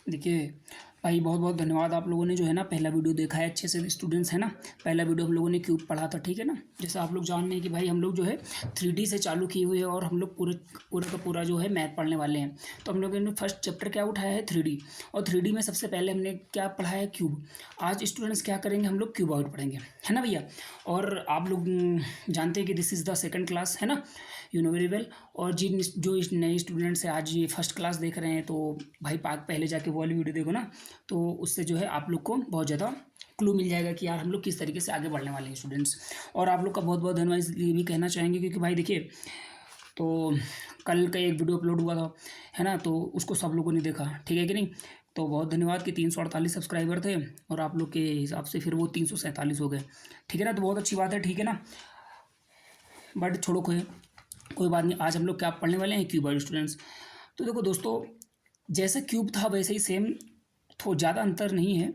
देखिए भाई, बहुत बहुत धन्यवाद। आप लोगों ने जो है ना पहला वीडियो देखा है अच्छे से, स्टूडेंट्स है ना। पहला वीडियो हम लोगों ने क्यूब पढ़ा था, ठीक है ना। जैसे आप लोग जान रहे हैं कि भाई हम लोग जो है 3D से चालू किए हुए हैं और हम लोग पूरे पूरा का पूरा जो है मैथ पढ़ने वाले हैं। तो हम लोगों ने फर्स्ट चैप्टर क्या उठाया है, 3D। और 3D में सबसे पहले हमने क्या पढ़ा है, क्यूब। आज स्टूडेंट्स क्या करेंगे, हम लोग क्यूबॉइड पढ़ेंगे, है ना भैया। और आप लोग जानते हैं कि this is the second class, है ना, यू नो वेरी वेल। और जिन जो इस नए स्टूडेंट्स हैं आज ये फर्स्ट क्लास देख रहे हैं, तो भाई पाक पहले जाके वो वाली वीडियो देखो ना। तो उससे जो है आप लोग को बहुत ज़्यादा क्लू मिल जाएगा कि यार हम लोग किस तरीके से आगे बढ़ने वाले हैं स्टूडेंट्स। और आप लोग का बहुत बहुत धन्यवाद इसलिए भी कहना चाहेंगे क्योंकि भाई देखिए, तो कल का एक वीडियो अपलोड हुआ था, है ना, तो उसको सब लोगों ने देखा, ठीक है कि नहीं। तो बहुत धन्यवाद कि 348 सब्सक्राइबर थे और आप लोग के हिसाब से फिर वो 347 हो गए, ठीक है ना। तो बहुत अच्छी बात है, ठीक है ना। बट छोड़ो, कोई बात नहीं। आज हम लोग क्या पढ़ने वाले हैं, क्यूबॉइड स्टूडेंट्स। तो देखो दोस्तों, जैसा क्यूब था वैसे ही सेम, तो ज़्यादा अंतर नहीं है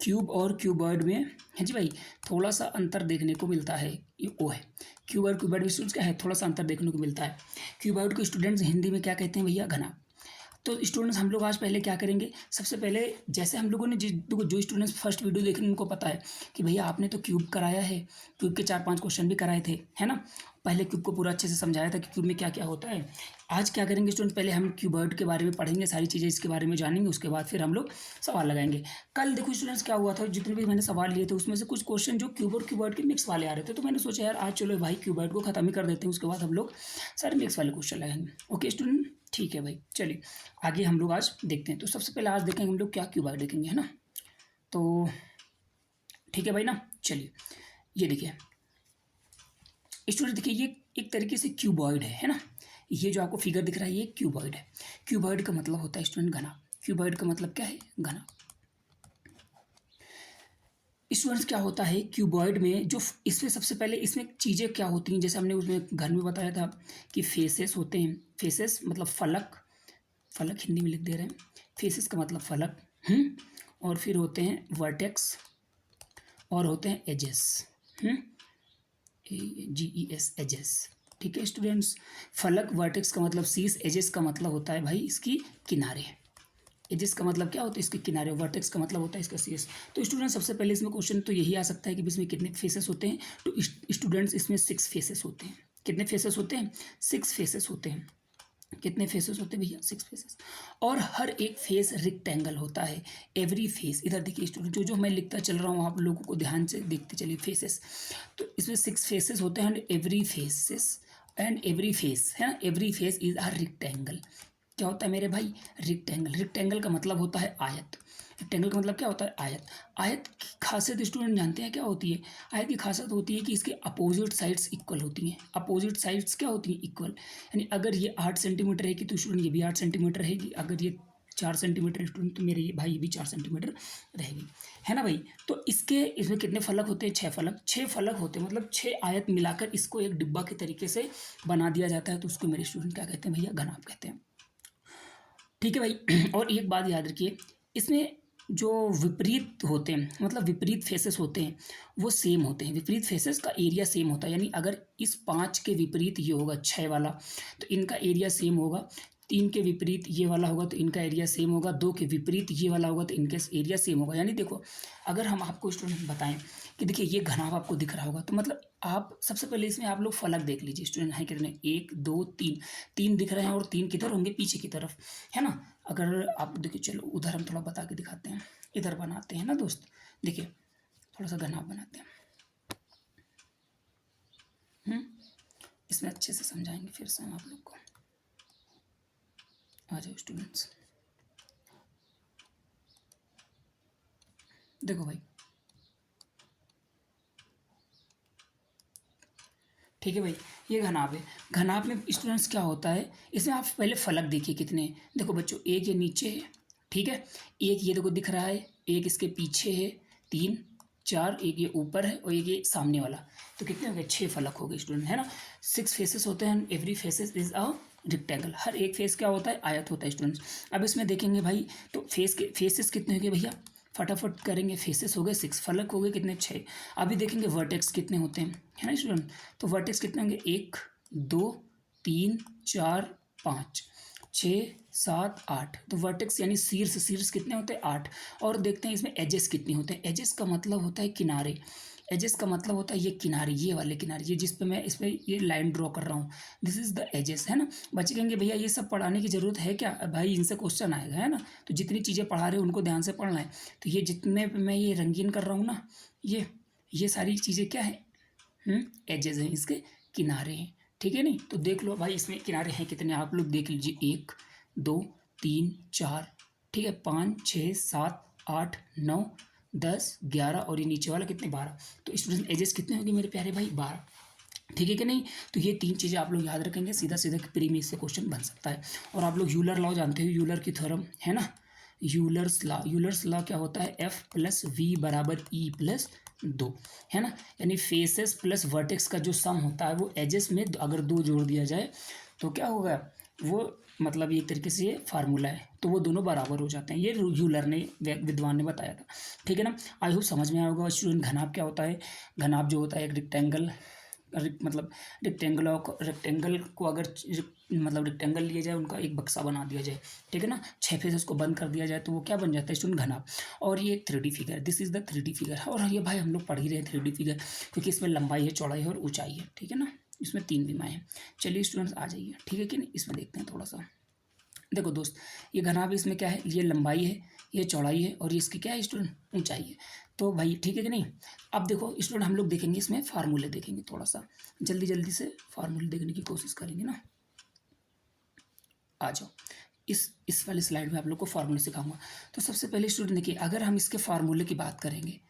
क्यूब और क्यूबॉइड में, है जी भाई। थोड़ा सा अंतर देखने को मिलता है, ये वो है क्यूब और क्यूबॉइड में स्टूडेंट्स क्या है, थोड़ा सा अंतर देखने को मिलता है। क्यूबॉइड को स्टूडेंट्स हिंदी में क्या कहते हैं भैया, घना। तो स्टूडेंट्स हम लोग आज पहले क्या करेंगे, सबसे पहले जैसे हम लोगों ने जो स्टूडेंट्स फर्स्ट वीडियो देखे उनको पता है कि भैया आपने तो क्यूब कराया है, क्यूब के 4-5 क्वेश्चन भी कराए थे, है ना। पहले क्यूब को पूरा अच्छे से समझाया था कि क्यूब में क्या क्या होता है। आज क्या करेंगे स्टूडेंट, पहले हम क्यूबॉइड के बारे में पढ़ेंगे, सारी चीज़ें इसके बारे में जानेंगे, उसके बाद फिर हम लोग सवाल लगाएंगे। कल देखो स्टूडेंट्स क्या हुआ था, जितने भी मैंने सवाल लिए थे उसमें से कुछ क्वेश्चन जो क्यूब और क्यूबॉइड के मिक्स वाले आ रहे थे, तो मैंने सोचा यार आज चलो भाई क्यूबॉइड को खत्म ही कर देते हैं, उसके बाद हम लोग सारे मिक्स वाले क्वेश्चन लगाएंगे। ओके स्टूडेंट, ठीक है भाई, चलिए आगे हम लोग आज देखते हैं। तो सबसे पहले आज देखेंगे हम लोग क्या क्यूबॉइड देखेंगे, है ना। तो ठीक है भाई ना, चलिए ये देखिए स्टूडेंट, देखिए ये एक तरीके से क्यूबॉइड है ना। ये जो आपको फिगर दिख रहा है ये क्यूबॉइड है। क्यूबॉइड का मतलब होता है स्टूडेंट घना। क्यूबॉइड का मतलब क्या है, घना। स्टूडेंट्स क्या होता है क्यूबॉइड में, जो इसमें सबसे पहले इसमें चीज़ें क्या होती हैं, जैसे हमने उसमें घर में बताया था कि फेसेस होते हैं। फेसेस मतलब फलक, फलक हिंदी में लिख दे रहे हैं, फेसेस का मतलब फलक। और फिर होते हैं वर्टेक्स और होते हैं एजेस। GES, एजेस, ठीक है स्टूडेंट्स। फलक वर्टेक्स का मतलब शीश, एजेस का मतलब होता है भाई इसकी किनारे। एजेस का मतलब क्या होता है, इसके किनारे। वर्टेक्स का मतलब होता है इसका शीश। तो स्टूडेंट सबसे पहले इसमें क्वेश्चन तो यही आ सकता है कि इसमें कितने फेसेस होते हैं। तो स्टूडेंट्स इसमें 6 फेसेस होते हैं। कितने फेसेस होते हैं, 6 फेसेस होते हैं। कितने फेसेस होते हैं भैया, 6 फेसेस। और हर एक फेस रेक्टेंगल होता है। एवरी फेस, इधर देखिए स्टूडेंट, जो जो मैं लिखता चल रहा हूँ आप लोगों को ध्यान से देखते चलिए, फेसेस। तो इसमें 6 फेसेस होते हैं एंड एवरी फेस है ना, every face is a rectangle. क्या होता है मेरे भाई, रेक्टेंगल। रेक्टेंगल का मतलब होता है आयत। रेक्टेंगल का मतलब क्या होता है, आयत। आयत की खासियत स्टूडेंट जानते हैं क्या होती है। आयत की खासियत होती है कि इसके अपोजिट साइड्स इक्वल होती हैं। अपोजिट साइड्स क्या होती हैं, इक्वल। यानी अगर ये 8 सेंटीमीटर है कि तो स्टूडेंट ये भी 8 सेंटीमीटर रहेगी। अगर ये 4 सेंटीमीटर स्टूडेंट, तो मेरे ये भाई ये भी 4 सेंटीमीटर रहेगी, है ना भाई। तो इसमें कितने फलक होते हैं, 6 फलक। 6 फलक होते हैं मतलब 6 आयत मिलाकर इसको एक डिब्बा के तरीके से बना दिया जाता है। तो उसको मेरे स्टूडेंट क्या कहते हैं भैया, घनाभ कहते हैं, ठीक है भाई। और एक बात याद रखिए, इसमें जो विपरीत होते हैं मतलब विपरीत फेसेस होते हैं वो सेम होते हैं। विपरीत फेसेस का एरिया सेम होता है, यानी अगर इस 5 के विपरीत ये होगा 6 वाला, तो इनका एरिया सेम होगा। 3 के विपरीत ये वाला होगा तो इनका एरिया सेम होगा। 2 के विपरीत ये वाला होगा तो इनके एरिया सेम होगा। यानी देखो, अगर हम आपको स्टूडेंट बताएं कि देखिए ये घनाभ आपको दिख रहा होगा, तो मतलब आप सबसे पहले इसमें आप लोग फलक देख लीजिए स्टूडेंट, हैं कितने, 1 2 3। 3 दिख रहे हैं और 3 किधर होंगे, पीछे की तरफ, है ना। अगर आप देखिए, चलो उधर हम थोड़ा बता के दिखाते हैं, इधर बनाते हैं ना दोस्त। देखिए थोड़ा सा घनाभ बनाते हैं। इसमें अच्छे से समझाएंगे फिर से हम आप लोग को। आ जाओ स्टूडेंट्स, देखो भाई, ठीक है भाई, ये घनाभ है। घनाभ में स्टूडेंट्स क्या होता है, इसमें आप पहले फलक देखिए कितने हैं। देखो बच्चों, एक ये नीचे है, ठीक है, एक ये देखो दिख रहा है, एक इसके पीछे है, 3 4, एक ये ऊपर है और एक ये सामने वाला। तो कितने हो गए, 6 फलक हो गए स्टूडेंट, है ना। 6 फेसेस होते हैं, every faces is a rectangle. हर एक फेस क्या होता है, आयत होता है स्टूडेंट्स। अब इसमें देखेंगे भाई, तो फेसेस कितने हो गए भैया, फटाफट करेंगे। फेसेस हो गए 6, फलक हो गए कितने, 6। अभी देखेंगे वर्टेक्स कितने होते हैं, है ना स्टूडेंट। तो वर्टेक्स कितने होंगे, 1 2 3 4 5। 6 7 8। तो वर्टेक्स यानी शीर्ष कितने होते हैं? 8। और देखते हैं इसमें एजेस कितने होते हैं। एजेस का मतलब होता है किनारे। एजेस का मतलब होता है ये किनारे, ये वाले किनारे, ये जिस पे मैं इस पे ये लाइन ड्रॉ कर रहा हूँ, दिस इज द एजेस, है ना। बच्चे कहेंगे भैया ये सब पढ़ाने की ज़रूरत है क्या? भाई इनसे क्वेश्चन आएगा, है ना। तो जितनी चीज़ें पढ़ा रहे हो उनको ध्यान से पढ़ना है। तो ये जितने पे मैं ये रंगीन कर रहा हूँ ना, ये सारी चीज़ें क्या है? एजेस हैं, इसके किनारे हैं, ठीक है। नहीं तो देख लो भाई इसमें किनारे हैं कितने, आप लोग देख लीजिए, 1 2 3 4, ठीक है, 5 6 7 8 9 10 11 और ये नीचे वाला कितने? 12। तो स्टूडेंट एजेस कितने होंगे मेरे प्यारे भाई? 12, ठीक है कि नहीं। तो ये 3 चीज़ें आप लोग याद रखेंगे, सीधा सीधा प्री में इससे क्वेश्चन बन सकता है। और आप लोग यूलर लॉ जानते हो, यूलर की थ्योरम, है ना। यूलर्स लॉ क्या होता है? F + V = E+2, है ना। यानी फेसेस प्लस वर्टेक्स का जो सम होता है वो एजेस में अगर 2 जोड़ दिया जाए तो क्या होगा? वो मतलब एक तरीके से ये फार्मूला है, तो वो दोनों बराबर हो जाते हैं। ये यूलर ने, विद्वान ने बताया था, ठीक है ना। आई होप समझ में आया होगा। स्टूडेंट घनाभ क्या होता है? घनाभ जो होता है एक रेक्टेंगल, मतलब रेक्टेंगल को अगर मतलब रेक्टेंगल लिया जाए, उनका एक बक्सा बना दिया जाए, ठीक है ना, 6 फेसेस को बंद कर दिया जाए तो वो क्या बन जाता है? स्टूडेंट घनाभ। और ये एक 3D figure, this is the 3D figure. और ये भाई हम लोग पढ़ ही रहे हैं 3D फिगर, क्योंकि इसमें लंबाई है, चौड़ाई है और ऊंचाई है, ठीक है ना। इसमें 3 विमाएँ हैं। चलिए स्टूडेंट्स आ जाइए, ठीक है कि नहीं। इसमें देखते हैं थोड़ा सा। देखो दोस्त, ये घनाभ इसमें क्या है? ये लंबाई है, ये चौड़ाई है और ये इसकी क्या है स्टूडेंट? ऊंचाई है। तो भाई ठीक है कि नहीं। अब देखो स्टूडेंट, हम लोग देखेंगे इसमें फार्मूले, देखेंगे थोड़ा सा जल्दी जल्दी से फार्मूले देखने की कोशिश करेंगे ना। आ जाओ, इस वाली स्लाइड में आप लोग को फार्मूले सिखाऊंगा। तो सबसे पहले स्टूडेंट देखिए, अगर हम इसके फार्मूले की बात करेंगे,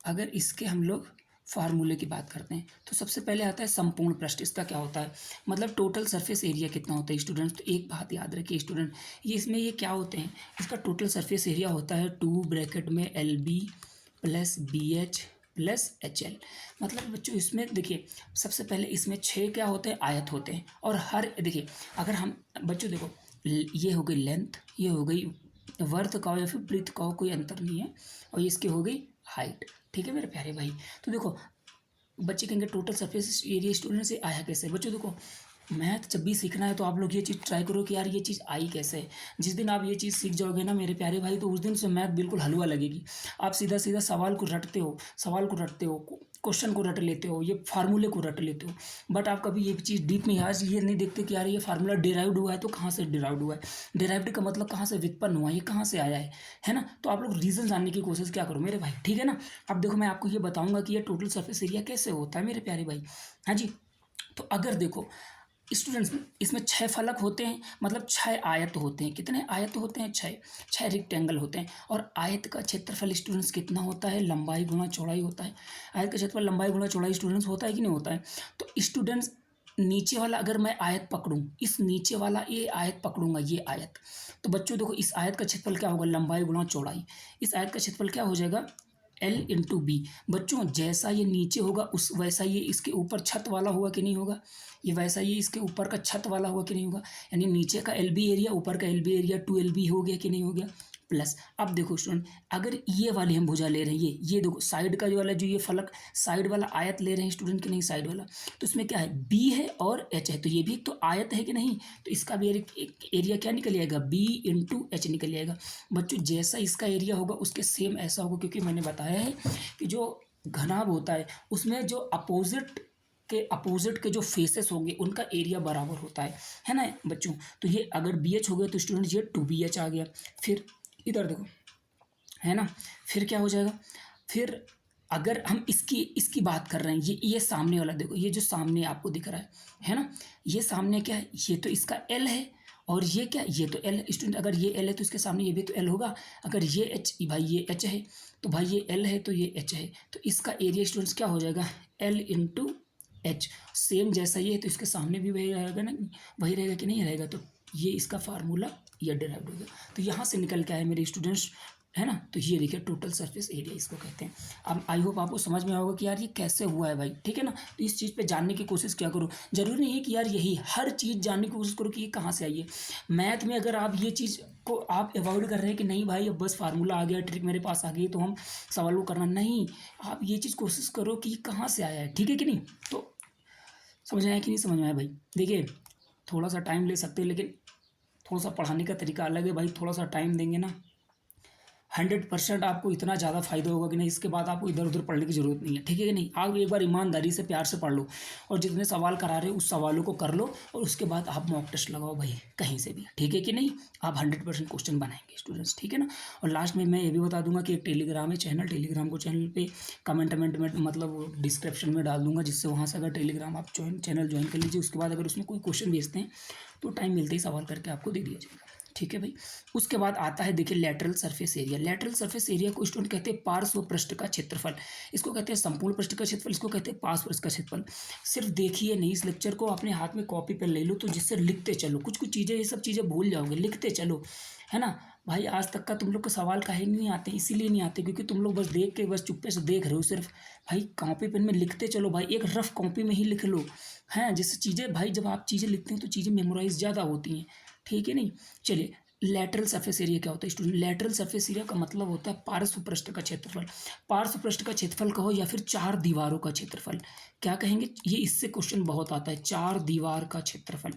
अगर इसके हम लोग फार्मूले की बात करते हैं तो सबसे पहले आता है संपूर्ण पृष्ठ। इसका क्या होता है? मतलब टोटल सरफेस एरिया कितना होता है स्टूडेंट्स। तो एक बात याद रखिए स्टूडेंट, ये इसमें ये क्या होते हैं? इसका टोटल सरफेस एरिया होता है 2 ब्रैकेट में LB + BH + HL। मतलब बच्चों इसमें देखिए, सबसे पहले इसमें 6 क्या होते हैं? आयत होते हैं। और हर देखिए, अगर हम बच्चों देखो, ये हो गई लेंथ, ये हो गई वर्थ का या फिर ब्रीथ का, कोई अंतर नहीं है। और इसकी हो गई हाइट, ठीक है मेरे प्यारे भाई। तो देखो बच्चे कहेंगे टोटल सरफेस एरिया स्टूडेंट से आया कैसे? बच्चों देखो, मैथ जब भी सीखना है तो आप लोग ये चीज़ ट्राई करो कि यार ये चीज़ आई कैसे है। जिस दिन आप ये चीज़ सीख जाओगे ना मेरे प्यारे भाई, तो उस दिन से मैथ बिल्कुल हलवा लगेगी। आप सीधा सीधा सवाल को रटते हो, क्वेश्चन को रट लेते हो, ये फार्मूले को रट लेते हो। बट आप कभी ये चीज़ डीप में यार ये नहीं देखते कि यार ये फार्मूला डिराइव्ड हुआ है तो कहाँ से डिराइव्ड हुआ है, डिराइव्ड का मतलब कहाँ से व्युत्पन्न हुआ है, ये कहाँ से आया है ना। तो आप लोग रीज़न जानने की कोशिश क्या करो मेरे भाई, ठीक है ना। अब देखो मैं आपको ये बताऊंगा कि ये टोटल सरफेस एरिया कैसे होता है मेरे प्यारे भाई। हाँ जी, तो अगर देखो स्टूडेंट्स, इसमें 6 फलक होते हैं, मतलब 6 आयत होते हैं। कितने आयत होते हैं? 6 रेक्टेंगल होते हैं। और आयत का क्षेत्रफल स्टूडेंट्स कितना होता है? लंबाई गुणा चौड़ाई होता है। आयत का क्षेत्रफल लंबाई गुणा चौड़ाई स्टूडेंट्स होता है कि नहीं होता है? तो स्टूडेंट्स नीचे वाला अगर मैं आयत पकड़ूं, इस नीचे वाला ये आयत पकड़ूंगा, ये आयत, तो बच्चों देखो इस आयत का क्षेत्रफल क्या होगा? लंबाई गुणा चौड़ाई। इस आयत का क्षेत्रफल क्या हो जाएगा? L × B। बच्चों जैसा ये नीचे होगा उस वैसा ये इसके ऊपर छत वाला होगा कि नहीं होगा? ये वैसा ये इसके ऊपर का छत वाला होगा कि नहीं होगा? यानी नीचे का LB एरिया, ऊपर का LB एरिया 2LB हो गया कि नहीं हो गया? प्लस अब देखो स्टूडेंट, अगर ये वाली हम भुजा ले रहे हैं, ये देखो साइड का जो वाला, जो ये फलक साइड वाला आयत ले रहे हैं स्टूडेंट कि नहीं, साइड वाला, तो इसमें क्या है? B है और H है, तो ये भी तो आयत है कि नहीं। तो इसका भी एक एरिया क्या निकल जाएगा? B × H निकल जाएगा। बच्चों जैसा इसका एरिया होगा उसके सेम ऐसा होगा, क्योंकि मैंने बताया है कि जो घनाभ होता है उसमें जो अपोजिट के जो फेसेस होंगे उनका एरिया बराबर होता है ना बच्चों। तो ये अगर BH हो गया तो स्टूडेंट ये 2BH आ गया। फिर इधर देखो, है ना, फिर क्या हो जाएगा? फिर अगर हम इसकी बात कर रहे हैं, ये सामने वाला देखो, ये जो सामने आपको दिख रहा है ना, ये सामने क्या है? ये तो इसका L है। और ये क्या? ये तो L है स्टूडेंट। अगर ये L है तो इसके सामने ये भी तो L होगा। अगर ये H, भाई ये H है, तो भाई ये L है तो ये H है। तो इसका एरिया स्टूडेंट्स क्या हो जाएगा? L × H। सेम जैसा ये है तो इसके सामने भी वही रहेगा ना, वही रहेगा कि नहीं रहेगा? तो ये इसका फार्मूला ये डिराइव्ड हो गया। तो यहाँ से निकल के आए मेरे स्टूडेंट्स, है ना। तो ये देखिए टोटल सरफेस एरिया इसको कहते हैं। अब आई होप आपको समझ में होगा कि यार ये कैसे हुआ है भाई, ठीक है ना। तो इस चीज़ पे जानने की कोशिश क्या करो। जरूरी नहीं है कि यार यही हर चीज़ जानने की कोशिश करो कि ये कहाँ से आई है। मैथ में अगर आप ये चीज़ को आप अवॉइड कर रहे हैं कि नहीं भाई अब बस फार्मूला आ गया, ट्रिक मेरे पास आ गई तो हम सवाल को करना, नहीं, आप ये चीज़ कोशिश करो कि कहाँ से आया है, ठीक है कि नहीं। तो समझ में आया कि नहीं समझ में आया भाई? देखिए थोड़ा सा टाइम ले सकते हैं, लेकिन थोड़ा सा पढ़ाने का तरीका अलग है भाई, थोड़ा सा टाइम देंगे ना 100% आपको इतना ज़्यादा फायदा होगा कि नहीं, इसके बाद आपको इधर उधर पढ़ने की जरूरत नहीं है, ठीक है कि नहीं। आप एक बार ईमानदारी से प्यार से पढ़ लो और जितने सवाल करा रहे हो उस सवालों को कर लो और उसके बाद आप मॉक टेस्ट लगाओ भाई कहीं से भी, ठीक है कि नहीं। आप 100% क्वेश्चन बनाएंगे स्टूडेंट्स, ठीक है ना। और लास्ट में मैं ये भी बता दूंगा कि एक टेलीग्राम है चैनल, टेलीग्राम को चैनल पे कमेंट में मतलब डिस्क्रिप्शन में डाल दूंगा, जिससे वहाँ से अगर टेलीग्राम आप चैनल ज्वाइन कर लीजिए, उसके बाद अगर उसमें कोई क्वेश्चन भेजते हैं तो टाइम मिलते ही सवाल करके आपको दे दिया जाएगा, ठीक है भाई। उसके बाद आता है देखिए lateral surface area. Lateral surface area को स्टूडेंट कहते हैं पार्श्व पृष्ठ का क्षेत्रफल, इसको कहते हैं संपूर्ण पृष्ठ का क्षेत्रफल, इसको कहते हैं पार्श्व पृष्ठ का क्षेत्रफल। सिर्फ देखिए नहीं, इस लेक्चर को अपने हाथ में कॉपी पर ले लो तो जिससे लिखते चलो, कुछ कुछ चीज़ें ये सब चीज़ें भूल जाओगे, लिखते चलो, है ना भाई। आज तक का तुम लोग को सवाल काहे नहीं आते, इसीलिए नहीं आते क्योंकि तुम लोग बस देख के बस चुप्पे से देख रहे हो सिर्फ। भाई कॉपी पेन में लिखते चलो भाई, एक रफ कॉपी में ही लिख लो, हैं जिससे चीज़ें भाई जब आप चीज़ें लिखते हैं तो चीज़ें मेमोराइज ज़्यादा होती हैं, ठीक है नहीं। चलिए लेटरल सरफेस एरिया क्या होता है स्टूडेंट, लेटरल सरफेस एरिया का मतलब होता है पार्श्व पृष्ठ का क्षेत्रफल। पार्श्व पृष्ठ का क्षेत्रफल कहो या फिर चार दीवारों का क्षेत्रफल, क्या कहेंगे, ये इससे क्वेश्चन बहुत आता है। चार दीवार का क्षेत्रफल,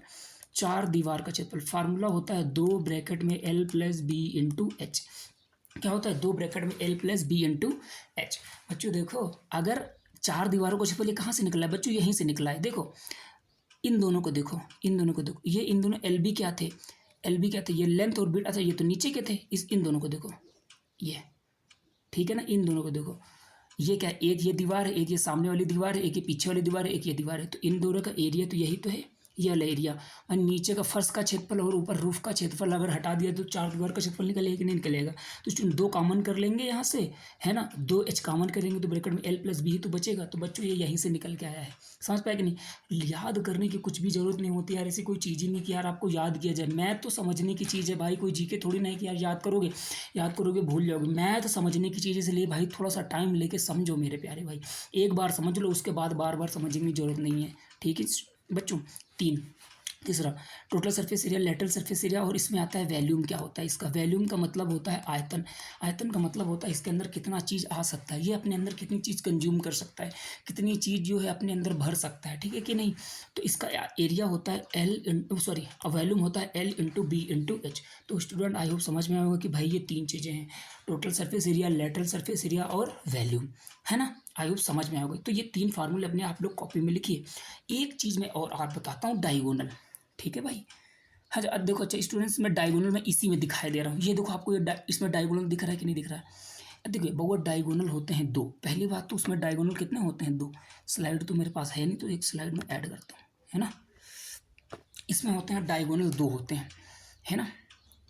चार दीवार का क्षेत्रफल फार्मूला होता है 2 ब्रैकेट में L plus B into H. क्या होता है 2 ब्रैकेट में L plus B into H. बच्चों देखो अगर चार दीवारों का क्षेत्रफल ये कहाँ से निकला है बच्चों, यहीं से निकला है। देखो इन दोनों को देखो, इन दोनों को देखो, ये इन दोनों एल बी क्या थे, एल बी क्या थे, ये लेंथ और बिड, अच्छा ये तो नीचे के थे, इन दोनों को देखो ये, ठीक है ना। इन दोनों को देखो, ये क्या, एक ये दीवार है, एक ये सामने वाली दीवार है, एक ये पीछे वाली दीवार है, एक ये दीवार है, तो इन दोनों का एरिया तो यही तो है, ये वाला एरिया। और नीचे का फर्श का क्षेत्रफल और ऊपर रूफ का क्षेत्रफल अगर हटा दिया तो चार दीवार का क्षेत्रफल निकलेगा कि नहीं निकलेगा। तो स्टूडेंट दो कॉमन कर लेंगे यहाँ से, है ना, 2h कॉमन करेंगे तो ब्रैकेट में L प्लस बी ही तो बचेगा। तो बच्चों ये यहीं से निकल के आया है, समझ पाए कि नहीं। याद करने की कुछ भी जरूरत नहीं होती यार, ऐसी कोई चीज़ ही नहीं कि यार आपको याद किया जाए। मैथ तो समझने की चीज़ है भाई, कोई जीके थोड़ी ना है कि यार याद करोगे भूल जाओगे। मैथ समझने की चीज़, इसलिए भाई थोड़ा सा टाइम लेके समझो मेरे प्यारे भाई, एक बार समझ लो उसके बाद बार बार समझने की जरूरत नहीं है, ठीक है बच्चों। तीसरा total surface area, lateral surface area, और इसमें आता है वैल्यूम। क्या होता है इसका, वैल्यूम का मतलब होता है आयतन। आयतन का मतलब होता है इसके अंदर कितना चीज़ आ सकता है, ये अपने अंदर कितनी चीज़ कंज्यूम कर सकता है, कितनी चीज़ जो है अपने अंदर भर सकता है, ठीक है कि नहीं। तो इसका एरिया होता है वैल्यूम होता है L into B into H. तो स्टूडेंट आई होप समझ में आएगा कि भाई ये तीन चीज़ें हैं, total surface area, lateral surface area और वैल्यूम, है ना। आई होप समझ में आएगा। तो ये तीन फार्मूले अपने आप लोग कॉपी में लिखिए। एक चीज़ मैं और आप बताता हूँ, डायगोनल, ठीक है भाई। हाँ अब देखो, अच्छा स्टूडेंट्स मैं डायगोनल में इसी में दिखाई दे रहा हूँ, ये देखो आपको ये इसमें डायगोनल दिख रहा है कि नहीं दिख रहा है। देखिए बहुत डायगोनल होते हैं दो, पहली बात तो उसमें डायगोनल कितने होते हैं, दो। स्लाइड तो मेरे पास है नहीं तो एक स्लाइड में ऐड करता हूँ, है ना। इसमें होते हैं डायगोनल दो होते हैं, है ना।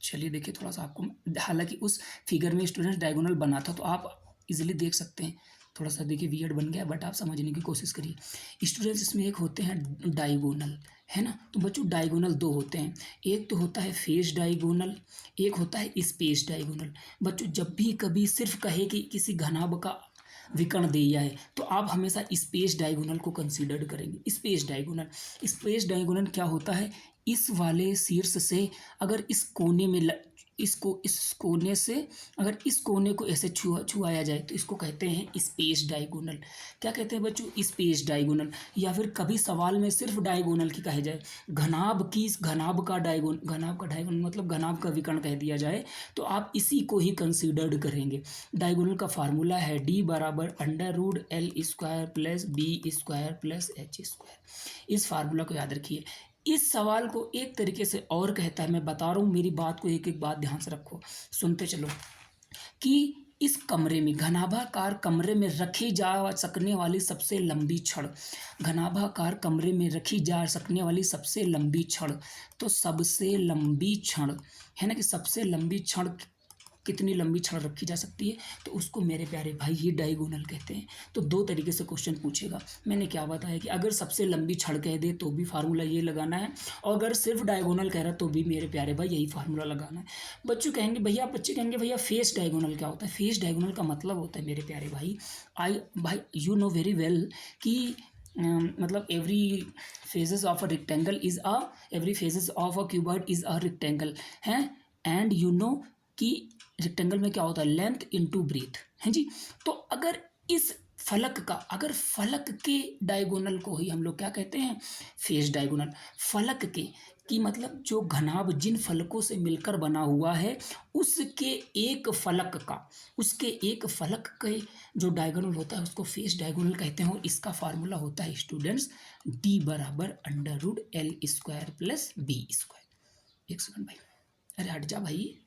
चलिए देखिए थोड़ा सा आपको, हालांकि उस फिगर में स्टूडेंट्स डायगोनल बना था तो आप इजीली देख सकते हैं। थोड़ा सा देखिए वियर्ड बन गया बट आप समझने की कोशिश करिए स्टूडेंट्स। इसमें एक होते हैं डायगोनल, है ना। तो बच्चों डायगोनल दो होते हैं, एक तो होता है फेस डायगोनल, एक होता है स्पेस डायगोनल। बच्चों जब भी कभी सिर्फ कहे कि किसी घनाभ का विकर्ण दिया है तो आप हमेशा स्पेस डायगोनल को कंसीडर करेंगे। स्पेस डायगोनल क्या होता है, इस वाले शीर्ष से अगर इस कोने में इस कोने से अगर इस कोने को ऐसे छुआया जाए तो इसको कहते हैं स्पेस डायगोनल। क्या कहते हैं बच्चों, स्पेस डायगोनल। या फिर कभी सवाल में सिर्फ डायगोनल की कहे जाए, घनाभ का डायगोनल मतलब घनाभ का विकर्ण कह दिया जाए तो आप इसी को ही कंसीडर्ड करेंगे। डायगोनल का फार्मूला है D बराबर √L² plus B² plus H²। इस फार्मूला को याद रखिए। इस सवाल को एक तरीके से और कहता है, मैं बता रहा हूँ, मेरी बात को एक एक बात ध्यान से रखो, सुनते चलो, कि इस कमरे में घनाभाकार कमरे में रखी जा सकने वाली सबसे लंबी छड़, घनाभाकार कमरे में रखी जा सकने वाली सबसे लंबी छड़, तो सबसे लंबी छड़, है ना, कि सबसे लंबी छड़ कितनी लंबी छड़ रखी जा सकती है, तो उसको मेरे प्यारे भाई ये डायगोनल कहते हैं। तो दो तरीके से क्वेश्चन पूछेगा। मैंने क्या बताया कि अगर सबसे लंबी छड़ कह दे तो भी फार्मूला ये लगाना है, और अगर सिर्फ डायगोनल कह रहा तो भी मेरे प्यारे भाई यही फार्मूला लगाना है। बच्चे कहेंगे भैया फेस डायगोनल क्या होता है। फेस डायगोनल का मतलब होता है मेरे प्यारे भाई यू नो वेरी वेल कि मतलब every phases of a rectangle is every phases of a cuboid is a rectangle है। एंड यू नो कि रेक्टेंगल में क्या होता है, लेंथ इनटू ब्रीथ, है जी। तो अगर इस फलक का, अगर फलक के डायगोनल को ही हम लोग क्या कहते हैं, फेस डायगोनल। फलक के कि मतलब जो घनाभ जिन फलकों से मिलकर बना हुआ है उसके एक फलक का, उसके एक फलक के जो डायगोनल होता है उसको फेस डायगोनल कहते हैं। और इसका फार्मूला होता है स्टूडेंट्स डी बराबर under root L square plus B square. एक सेकंड भाई, अरे हट जा भाई,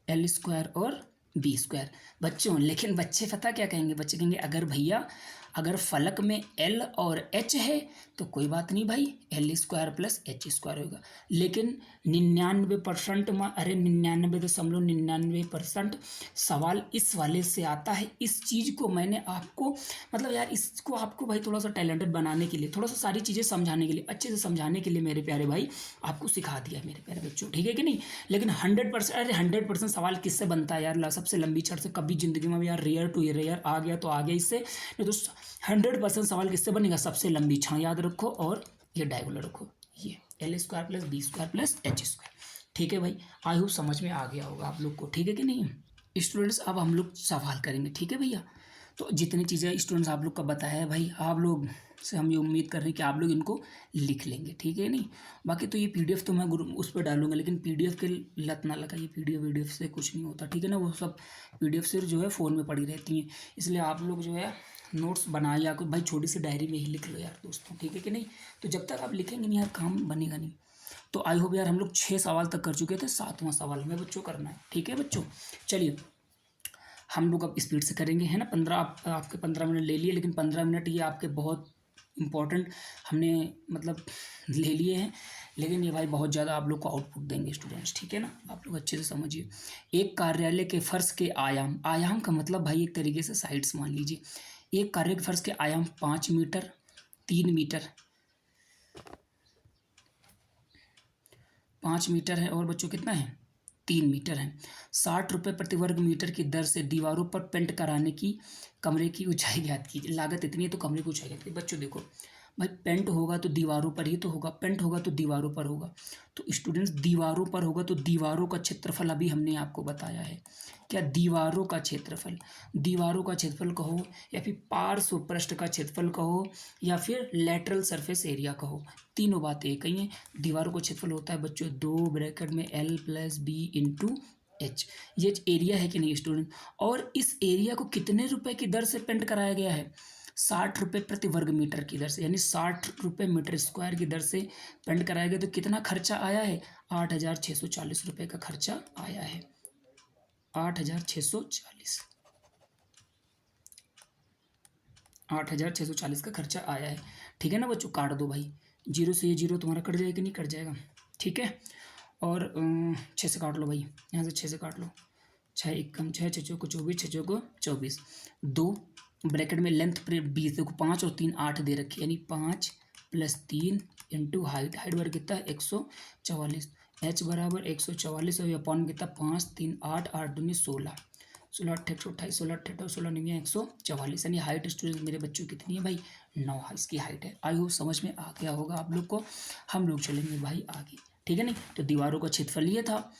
एल स्क्वायर और बी स्क्वायर। बच्चों लेकिन बच्चे पता क्या कहेंगे, बच्चे कहेंगे अगर भैया अगर फलक में एल और एच है तो कोई बात नहीं भाई, L square plus H square होगा। लेकिन 99% में, अरे 99.99% सवाल इस वाले से आता है। इस चीज़ को मैंने आपको मतलब यार इसको आपको भाई थोड़ा सा टैलेंटेड बनाने के लिए, थोड़ा सा सारी चीज़ें समझाने के लिए, अच्छे से समझाने के लिए मेरे प्यारे भाई आपको सिखा दिया मेरे प्यारे बच्चों, ठीक है कि नहीं। लेकिन 100%, अरे 100% सवाल किससे बनता है यार, सबसे लंबी छड़ से कभी जिंदगी में भी यार रेयर टू रेयर आ गया तो आ गया इससे, नहीं तो 100% सवाल किससे बनेगा, सबसे लंबी छड़ याद रखो और ये डायगोनल रखो, ये L square plus B square plus H square. ठीक है भाई, आई होप समझ में आ गया होगा आप लोग को, ठीक है कि नहीं स्टूडेंट्स। अब हम लोग सवाल करेंगे, ठीक है भैया। तो जितनी चीज़ें स्टूडेंट्स आप लोग का बताया है भाई, आप लोग से हम ये उम्मीद कर रहे हैं कि आप लोग इनको लिख लेंगे, ठीक है नहीं। बाकी तो ये पीडीएफ तो मैं ग्रुप उस पर डालूंगा, लेकिन पीडीएफ के लत ना लगा, ये पीडीएफ से कुछ नहीं होता, ठीक है ना। वो सब पीडीएफ सिर्फ जो है फ़ोन में पड़ी रहती हैं, इसलिए आप लोग जो है नोट्स बनाए या कोई भाई छोटी सी डायरी में ही लिख लो यार दोस्तों, ठीक है कि नहीं। तो जब तक आप लिखेंगे नहीं यार काम बनेगा नहीं। तो आई होप यार हम लोग 6 सवाल तक कर चुके थे, 7वां सवाल हमें बच्चों करना है, ठीक है बच्चों। चलिए हम लोग अब स्पीड से करेंगे, है ना। 15 आपके 15 मिनट ले लिए, लेकिन 15 मिनट ये आपके बहुत इंपॉर्टेंट हमने मतलब ले लिए हैं, लेकिन ये भाई बहुत ज़्यादा आप लोग को आउटपुट देंगे स्टूडेंट्स, ठीक है ना। आप लोग अच्छे से समझिए। एक कार्यालय के फर्श के आयाम, आयाम का मतलब भाई एक तरीके से साइड्स मान लीजिए। एक कार्य के फर्श के आयाम 5 मीटर, 3 मीटर, 5 मीटर है, और बच्चों कितना है 3 मीटर है। 60 रुपये प्रति वर्ग मीटर की दर से दीवारों पर पेंट कराने की कमरे की ऊंचाई ज्ञात कीजिए। लागत इतनी है तो कमरे की ऊंचाई ज्ञात कीजिए। बच्चों देखो भाई, पेंट होगा तो दीवारों पर ही तो होगा, पेंट होगा तो दीवारों पर होगा। तो स्टूडेंट्स दीवारों पर होगा तो दीवारों का क्षेत्रफल अभी हमने आपको बताया है। क्या दीवारों का क्षेत्रफल, दीवारों का क्षेत्रफल कहो या फिर पार्श्व पृष्ठ का क्षेत्रफल कहो या फिर लेटरल सरफेस एरिया कहो, तीनों बातें एक ही हैं। दीवारों का क्षेत्रफल होता है बच्चों 2 ब्रैकेट में L plus B into H. ये एरिया है कि नहीं स्टूडेंट। और इस एरिया को कितने रुपए की दर से पेंट कराया गया है, 60 रुपये प्रति वर्ग मीटर की दर से, यानी 60 रुपये मीटर स्क्वायर की दर से पेंट कराया गया। तो कितना खर्चा आया है, 8,640 रुपये का खर्चा आया है, 8,640, 8,640 का खर्चा आया है, ठीक है ना बच्चों। काट दो भाई, जीरो से ये जीरो तुम्हारा कट जाएगा कि नहीं, कट जाएगा, ठीक है। और 6 से काट लो भाई, यहाँ से 6 से काट लो, 6 एकम 6, 6 चौको 24, 6 चौको 24, 2 ब्रैकेट में लेंथ पर 20, देखो 5 और 3 8 दे रखी है, यानी 5 प्लस 3 इंटू हाइट, हाइट बार कितना 144, एच बराबर 144 और अपॉन कितना 5 3 8 8 दूनी 16, 16 8 128, 16 8 16 9 144, यानी हाइट स्टूडेंट मेरे बच्चों कितनी है भाई 9 इसकी हाइट है। आई होप समझ में आ गया होगा आप लोग को। हम लोग चलेंगे भाई आगे, ठीक है नहीं। तो दीवारों का क्षेत्रफल ये था,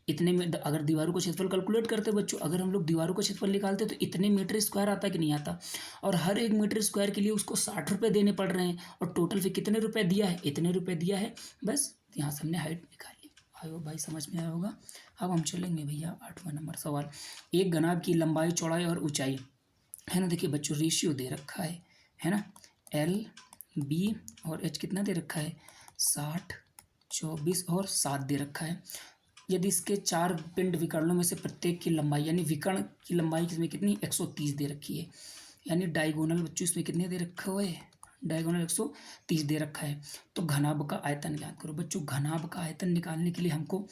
इतने में अगर दीवारों का क्षेत्रफल कैलकुलेट करते बच्चों, अगर हम लोग दीवारों का क्षेत्रफल निकालते तो इतने मीटर स्क्वायर आता कि नहीं आता। और हर एक मीटर स्क्वायर के लिए उसको 60 रुपये देने पड़ रहे हैं, और टोटल फिर कितने रुपए दिया है, इतने रुपए दिया है, बस यहाँ से हमने हाइट निकाल ली। आई होप भाई समझ में आया होगा। अब हम चलेंगे भैया 8वां नंबर सवाल। एक घनाभ की लंबाई चौड़ाई और ऊंचाई, है ना। देखिए बच्चों रेशियो दे रखा है ना। एल बी और एच कितना दे रखा है, 60 24 और 7 दे रखा है। यदि इसके 4 पिंड विकर्णों में से प्रत्येक की लंबाई, यानी विकर्ण की लंबाई इसमें कितनी 130 दे रखी है, यानी डायगोनल बच्चों इसमें कितने दे रखा हुआ है, डायगोनल 130 दे रखा है। तो घनाभ का आयतन ज्ञात करो बच्चों। घनाभ का आयतन निकालने के लिए हमको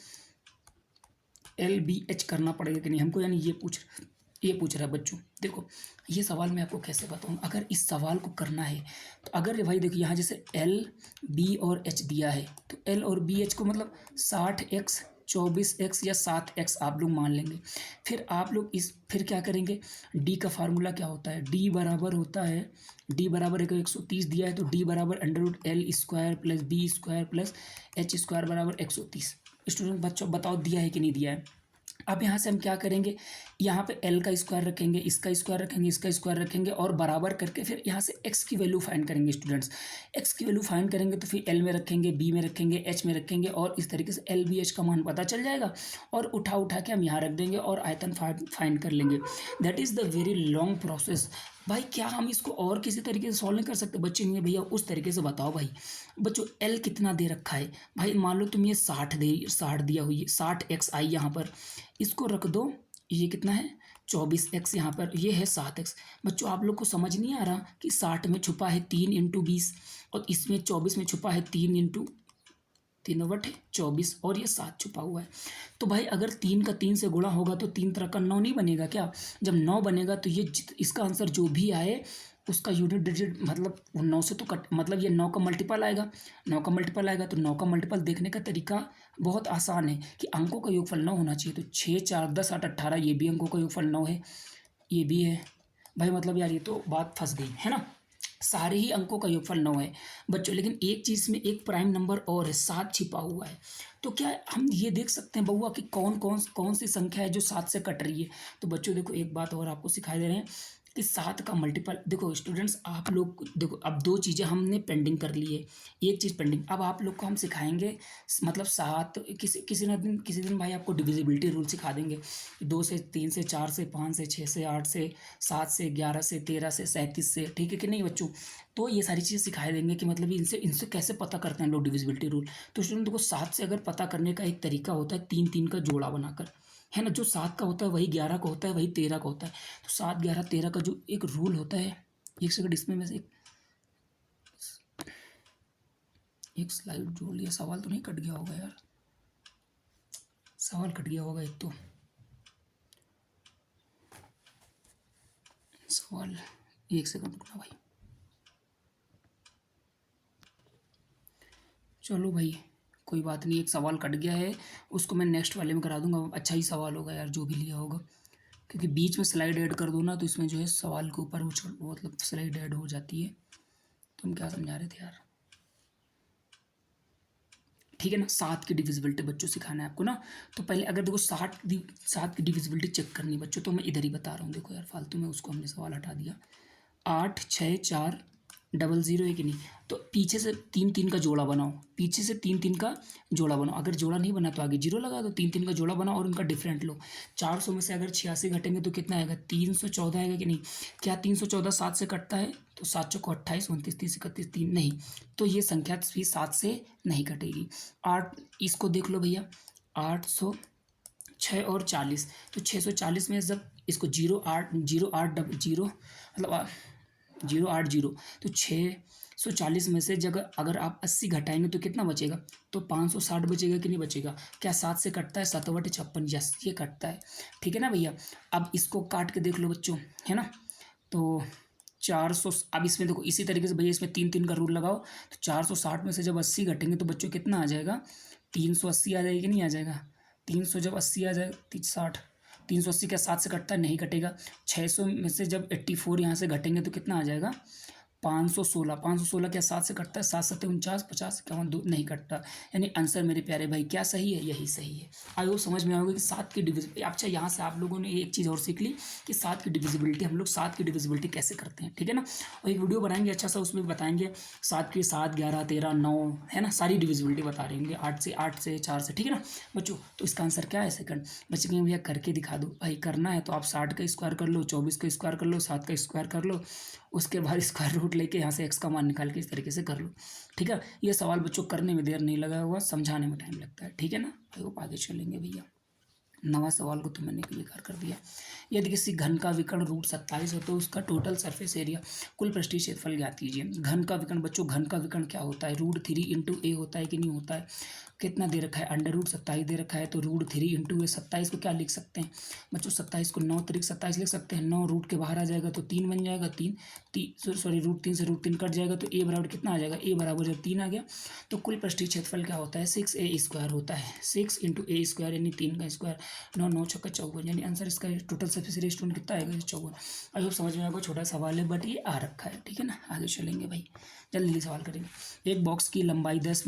एल बी एच करना पड़ेगा कि नहीं हमको, यानी ये पूछ रहा है बच्चों। देखो ये सवाल मैं आपको कैसे बताऊँ, अगर इस सवाल को करना है तो अगर भाई देखिए यहाँ जैसे एल बी और एच दिया है, तो एल और बी एच को मतलब 60x 24x या 7x आप लोग मान लेंगे। फिर आप लोग फिर क्या करेंगे, डी का फार्मूला क्या होता है, डी बराबर होता है, डी बराबर 130 दिया है तो डी बराबर under root L square plus B square plus H square बराबर 130। स्टूडेंट बच्चों बताओ दिया है कि नहीं दिया है, अब यहाँ से हम क्या करेंगे, यहाँ पे एल का स्क्वायर रखेंगे, इसका स्क्वायर रखेंगे, इसका स्क्वायर रखेंगे और बराबर करके फिर यहाँ से एक्स की वैल्यू फाइंड करेंगे स्टूडेंट्स। एक्स की वैल्यू फाइंड करेंगे तो फिर एल में रखेंगे, बी में रखेंगे, एच में रखेंगे और इस तरीके से एल बी एच का मान पता चल जाएगा और उठा उठा के हम यहाँ रख देंगे और आयतन फाइंड कर लेंगे। That is the very long process. भाई क्या हम इसको और किसी तरीके से सॉल्व नहीं कर सकते? बच्चे नहीं भैया उस तरीके से बताओ भाई। बच्चों एल कितना दे रखा है भाई, मान लो तुम ये 60 दिया हुई है, 60 आई यहाँ पर, इसको रख दो, ये कितना है 24 यहाँ पर, ये है 7 बच्चों आप लोग को समझ नहीं आ रहा कि 60 में छुपा है 3 × 20 और इसमें 24 में छुपा है 3 × 3 = 24 और ये 7 छुपा हुआ है। तो भाई अगर 3 का 3 से गुणा होगा तो 3 तरह का 9 नहीं बनेगा क्या? जब 9 बनेगा तो ये इसका आंसर जो भी आए उसका यूनिट डिजिट मतलब 9 से तो कट, मतलब ये 9 का मल्टीपल आएगा, 9 का मल्टीपल आएगा तो 9 का मल्टीपल देखने का तरीका बहुत आसान है कि अंकों का योगफल 9 होना चाहिए। तो 6 4 10 8 18 ये भी अंकों का योगफल 9 है, ये भी है भाई, मतलब यार ये तो बात फंस गई है ना। सारे ही अंकों का योगफल 9 है बच्चों, लेकिन एक चीज़ में एक प्राइम नंबर और है, 7 छिपा हुआ है। तो क्या हम ये देख सकते हैं बउआ कि कौन सी संख्या है जो 7 से कट रही है? तो बच्चों देखो एक बात और आपको सिखाई दे रहे हैं कि 7 का मल्टीपल, देखो स्टूडेंट्स आप लोग देखो, अब 2 चीज़ें हमने पेंडिंग कर ली है, एक चीज़ पेंडिंग, अब आप लोग को हम सिखाएंगे मतलब 7 किसी दिन भाई आपको डिविजिबिलिटी रूल सिखा देंगे, 2 से 3 से 4 से 5 से 6 से 8 से 7 से 11 से 13 से 37 से, ठीक है कि नहीं बच्चों? तो ये सारी चीज़ें सिखाई देंगे कि मतलब इनसे इनसे कैसे पता करते हैं हम लोग डिविजिबिलिटी रूल। तो स्टूडेंट देखो 7 से अगर पता करने का एक तरीका होता है 3 3 का जोड़ा बनाकर, है ना, जो 7 का होता है वही 11 का होता है, वही 13 का होता है। तो 7 11 13 का जो एक रूल होता है, एक सेकंड इसमें में से एक स्लाइड जोड़ लिया, सवाल तो नहीं कट गया होगा यार, सवाल कट गया होगा एक तो सवाल, एक सेकंड रुकना भाई। चलो भाई कोई बात नहीं, एक सवाल कट गया है, उसको मैं नेक्स्ट वाले में करा दूंगा, अच्छा ही सवाल होगा यार जो भी लिया होगा, क्योंकि बीच में स्लाइड ऐड कर दो ना तो इसमें जो है सवाल के ऊपर वो मतलब स्लाइड ऐड हो जाती है। तुम क्या समझा रहे थे यार? ठीक है ना, 7 की डिविजिबिलिटी बच्चों सिखाना है आपको ना। तो पहले अगर देखो 7 की डिविजिबिलिटी चेक करनी है बच्चों, तो मैं इधर ही बता रहा हूँ, देखो यार फालतू में उसको हमने सवाल हटा दिया। 8 6 4 00 है कि नहीं, तो पीछे से 3 3 का जोड़ा बनाओ, पीछे से 3 3 का जोड़ा बनाओ, अगर जोड़ा नहीं बना तो आगे जीरो लगा दो, 3 3 का जोड़ा बनाओ और उनका डिफरेंट लो। 400 में से अगर 86 घटेंगे तो कितना आएगा? 314 आएगा कि नहीं? क्या 314 7 से कटता है? तो 7 चौको 28 29 30 31 3 नहीं, तो ये संख्या भी 7 से नहीं कटेगी। 8 इसको देख लो भैया, 800 6 और 40, तो 640 में जब इसको 0 मतलब 0 8 0, तो 640 में से जगह अगर आप 80 घटाएंगे तो कितना बचेगा? तो 560 बचेगा कि नहीं बचेगा? क्या 7 से कटता है? 7 बटे 56, यस ये कटता है, ठीक है ना भैया। अब इसको काट के देख लो बच्चों, है ना, तो 400, अब इसमें देखो इसी तरीके से भैया इसमें 3 3 का रूल लगाओ, तो 460 में से जब 80 घटेंगे तो बच्चों कितना आ जाएगा? 380 आ जाएगी कि नहीं आ जाएगा? 300 जब 80 आ जाए 60, 380 क्या 7 से कटता है? नहीं कटेगा। 600 में से जब 84 यहाँ से घटेंगे तो कितना आ जाएगा? 516, 516 क्या 7 से कटता है? 7 7 49 50 51 2 नहीं कटता। यानी आंसर मेरे प्यारे भाई क्या सही है? यही सही है। आई होप समझ में आओगे कि 7 की डिविजिबिलिटी। अच्छा यहाँ से आप लोगों ने एक चीज़ और सीख ली कि 7 की डिविजिबिलिटी, हम लोग 7 की डिविजिबिलिटी कैसे करते हैं, ठीक है ना। और एक वीडियो बनाएंगे अच्छा सा, उसमें बताएंगे 7 की 7 11 13 9, है ना, सारी डिविजिबिलिटी बता रहेंगे, 8 से 4 से, ठीक है ना बच्चों। तो इसका आंसर क्या है? सेकंड। बच्चे कहेंगे भैया करके दिखा दो, भाई करना है तो आप 60 का स्क्वायर कर लो, 24 का स्क्वायर कर लो, 7 का स्क्वायर कर लो, उसके बाद स्क्वायर रूट लेके यहाँ से एक्स का मान निकाल के इस तरीके से कर लो, ठीक है। ये सवाल बच्चों करने में देर नहीं लगा हुआ, समझाने में टाइम लगता है, ठीक है ना। आई होप आगे चलेंगे भैया। नवा सवाल को तो मैंने बेकार कर दिया। यदि किसी घन का विकर्ण रूट 27 हो तो उसका टोटल सरफेस एरिया, कुल पृष्ठीय क्षेत्रफल ज्ञात कीजिए। घन का विकर्ण बच्चों, घन का विकर्ण क्या होता है? √3 × a होता है कि नहीं होता है? कितना दे रखा है? √27 दे रखा है, तो √3 × a, 27 को क्या लिख सकते हैं बच्चों? 27 को 9 × 27 लिख सकते हैं, 9 रूट के बाहर आ जाएगा तो 3 बन जाएगा, 3 सॉरी √3 से √3 कट जाएगा तो a बराबर कितना आ जाएगा? a बराबर जब 3 आ गया तो कुल पृष्ठीय क्षेत्रफल क्या होता है? 6a² होता है, 6 × a² यानी 3 का स्क्वायर, 9 9 छक्का 54, यानी आंसर इसका टोटल सरफेस एरिया स्टूडेंट कितना आएगा? 54। आई होप समझ में आएगा, छोटा सवाल है बट ये आ रखा है, ठीक है ना। आगे चलेंगे भाई, जल्दी सवाल करेंगे। एक बॉक्स की लंबाई 10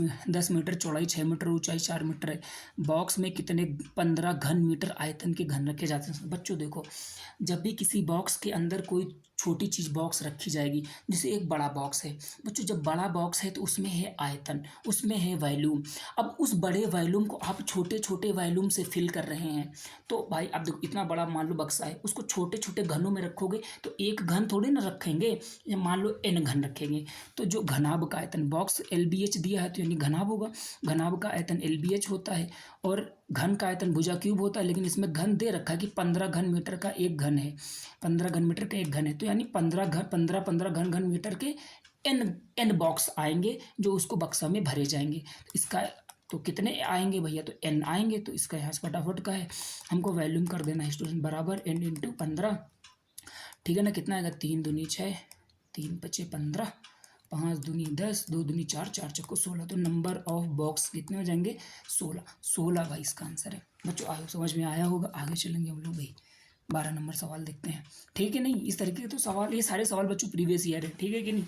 मीटर, चौड़ाई 6 मीटर मीटर ऊंचाई 4 मीटर है। बॉक्स में कितने 15 घन मीटर आयतन के घन रखे जाते हैं। बच्चों देखो, जब भी किसी बॉक्स के अंदर कोई छोटी चीज़ बॉक्स रखी जाएगी, जैसे एक बड़ा बॉक्स है बच्चों, जब बड़ा बॉक्स है तो उसमें है आयतन, उसमें है वॉल्यूम। अब उस बड़े वॉल्यूम को आप छोटे छोटे वॉल्यूम से फिल कर रहे हैं, तो भाई अब देखो इतना बड़ा मान लो बक्सा है, उसको छोटे छोटे घनों में रखोगे तो एक घन थोड़ी ना रखेंगे, या मान लो n घन रखेंगे। तो जो घनाभ का आयतन, बॉक्स LBH दिया है तो यानी घनाभ होगा, घनाभ का आयतन LBH होता है, और घन का आयतन भुजा क्यूब होता है। लेकिन इसमें घन दे रखा है कि 15 घन मीटर का एक घन है, 15 घन मीटर का एक घन है, तो यानी 15 घन घन मीटर के n बॉक्स आएंगे जो उसको बक्सा में भरे जाएंगे। तो इसका तो कितने आएंगे भैया, तो n आएंगे। तो इसका यहाँ से फटाफट का है, हमको वॉल्यूम कर देना है स्टूडेंट, बराबर n इंटू 15, ठीक है ना। कितना आएगा, 3 दूनी 6, 3 पचे 15, 5 दूनी 10, 2 दूनी 4, 4 चक्को 16। तो नंबर ऑफ बॉक्स कितने हो जाएंगे, 16 भाई इसका आंसर है। बच्चों आगे समझ में आया होगा, आगे चलेंगे हम लोग भाई 12 नंबर सवाल देखते हैं, ठीक है नहीं। इस तरीके के तो सवाल, ये सारे सवाल बच्चों प्रीवियस ईयर है, ठीक है कि नहीं।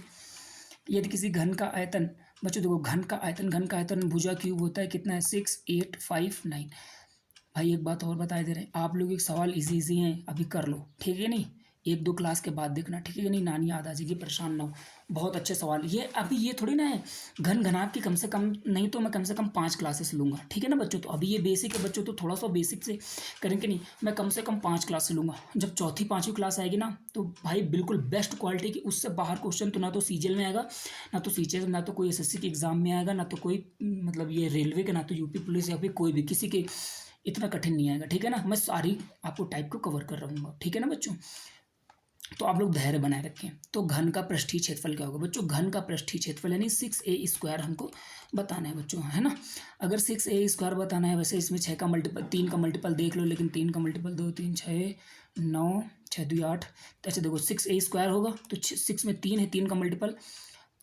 यदि किसी घन का आयतन, बच्चों देखो घन का आयतन भुजा क्यूब होता है, कितना है 6, 8, 5, 9। भाई एक बात और बताए दे रहे हैं आप लोग, एक सवाल इजी हैं अभी कर लो, ठीक है नहीं, 1-2 क्लास के बाद देखना, ठीक है नहीं, नानी याद आ जाएगी, परेशान ना हो। बहुत अच्छे सवाल ये, अभी ये थोड़ी ना है घन घनाभ की कम से कम नहीं तो मैं कम से कम 5 क्लासेस लूँगा, ठीक है ना बच्चों। तो अभी ये बेसिक है बच्चों, तो थोड़ा सा बेसिक से करेंगे नहीं, मैं कम से कम 5 क्लास से लूँगा। जब चौथी 5वीं क्लास आएगी ना, तो भाई बिल्कुल बेस्ट क्वालिटी की, उससे बाहर क्वेश्चन तो ना तो सीजीएल में आएगा, ना तो सीजीएल, ना तो कोई एसएससी के एग्जाम में आएगा, ना तो कोई मतलब ये रेलवे के, ना तो यूपी पुलिस या फिर कोई भी किसी के इतना कठिन नहीं आएगा, ठीक है ना। मैं सारी आपको टाइप को कवर कर रहूँगा, ठीक है ना बच्चों। तो आप लोग धैर्य बनाए रखें। तो घन का पृष्ठीय क्षेत्रफल क्या होगा बच्चों, घन का पृष्ठीय क्षेत्रफल यानी 6a² हमको बताना है बच्चों, है ना। अगर 6a² बताना है, वैसे इसमें 6 का मल्टीपल, 3 का मल्टीपल देख लो, लेकिन 3 का मल्टीपल 2 3 6 9, 6 2 8। अच्छा देखो 6a² होगा तो 6 में 3 है, 3 का मल्टीपल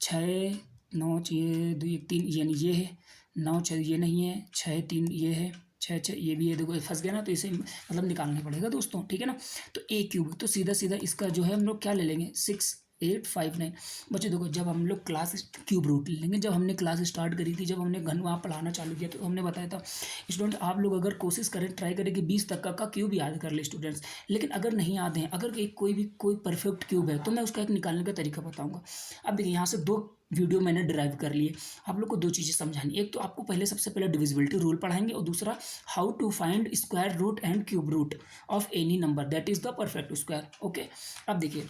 6 9 ये 2 1 3, यानी ये है 9 6 ये नहीं है, 6 3 ये है, 6 6 ये भी है। देखो फंस गया ना, तो इसे मतलब निकालना पड़ेगा दोस्तों, ठीक है ना। तो a³, तो सीधा सीधा इसका जो है हम लोग क्या ले लेंगे, 6 8 5 9। बच्चों देखो जब हम लोग क्लास क्यूब रूट ले लेंगे, जब हमने क्लास स्टार्ट करी थी, जब हमने घन वहाँ पढ़ाना चालू किया, तो हमने बताया था स्टूडेंट आप लोग अगर कोशिश करें, ट्राई करें कि 20 तक का क्यूब याद कर ले स्टूडेंट्स। लेकिन अगर नहीं याद है, अगर एक कोई परफेक्ट क्यूब है, तो मैं उसका एक निकालने का तरीका बताऊँगा। अब देखिए यहाँ से 2 वीडियो मैंने ड्राइव कर लिए, आप लोग को 2 चीज़ें समझानी। एक तो आपको पहले सबसे पहले डिविजिबिलिटी रूल पढ़ाएंगे, और दूसरा how to find square root and cube root of any number that is the perfect square. Okay, अब देखिए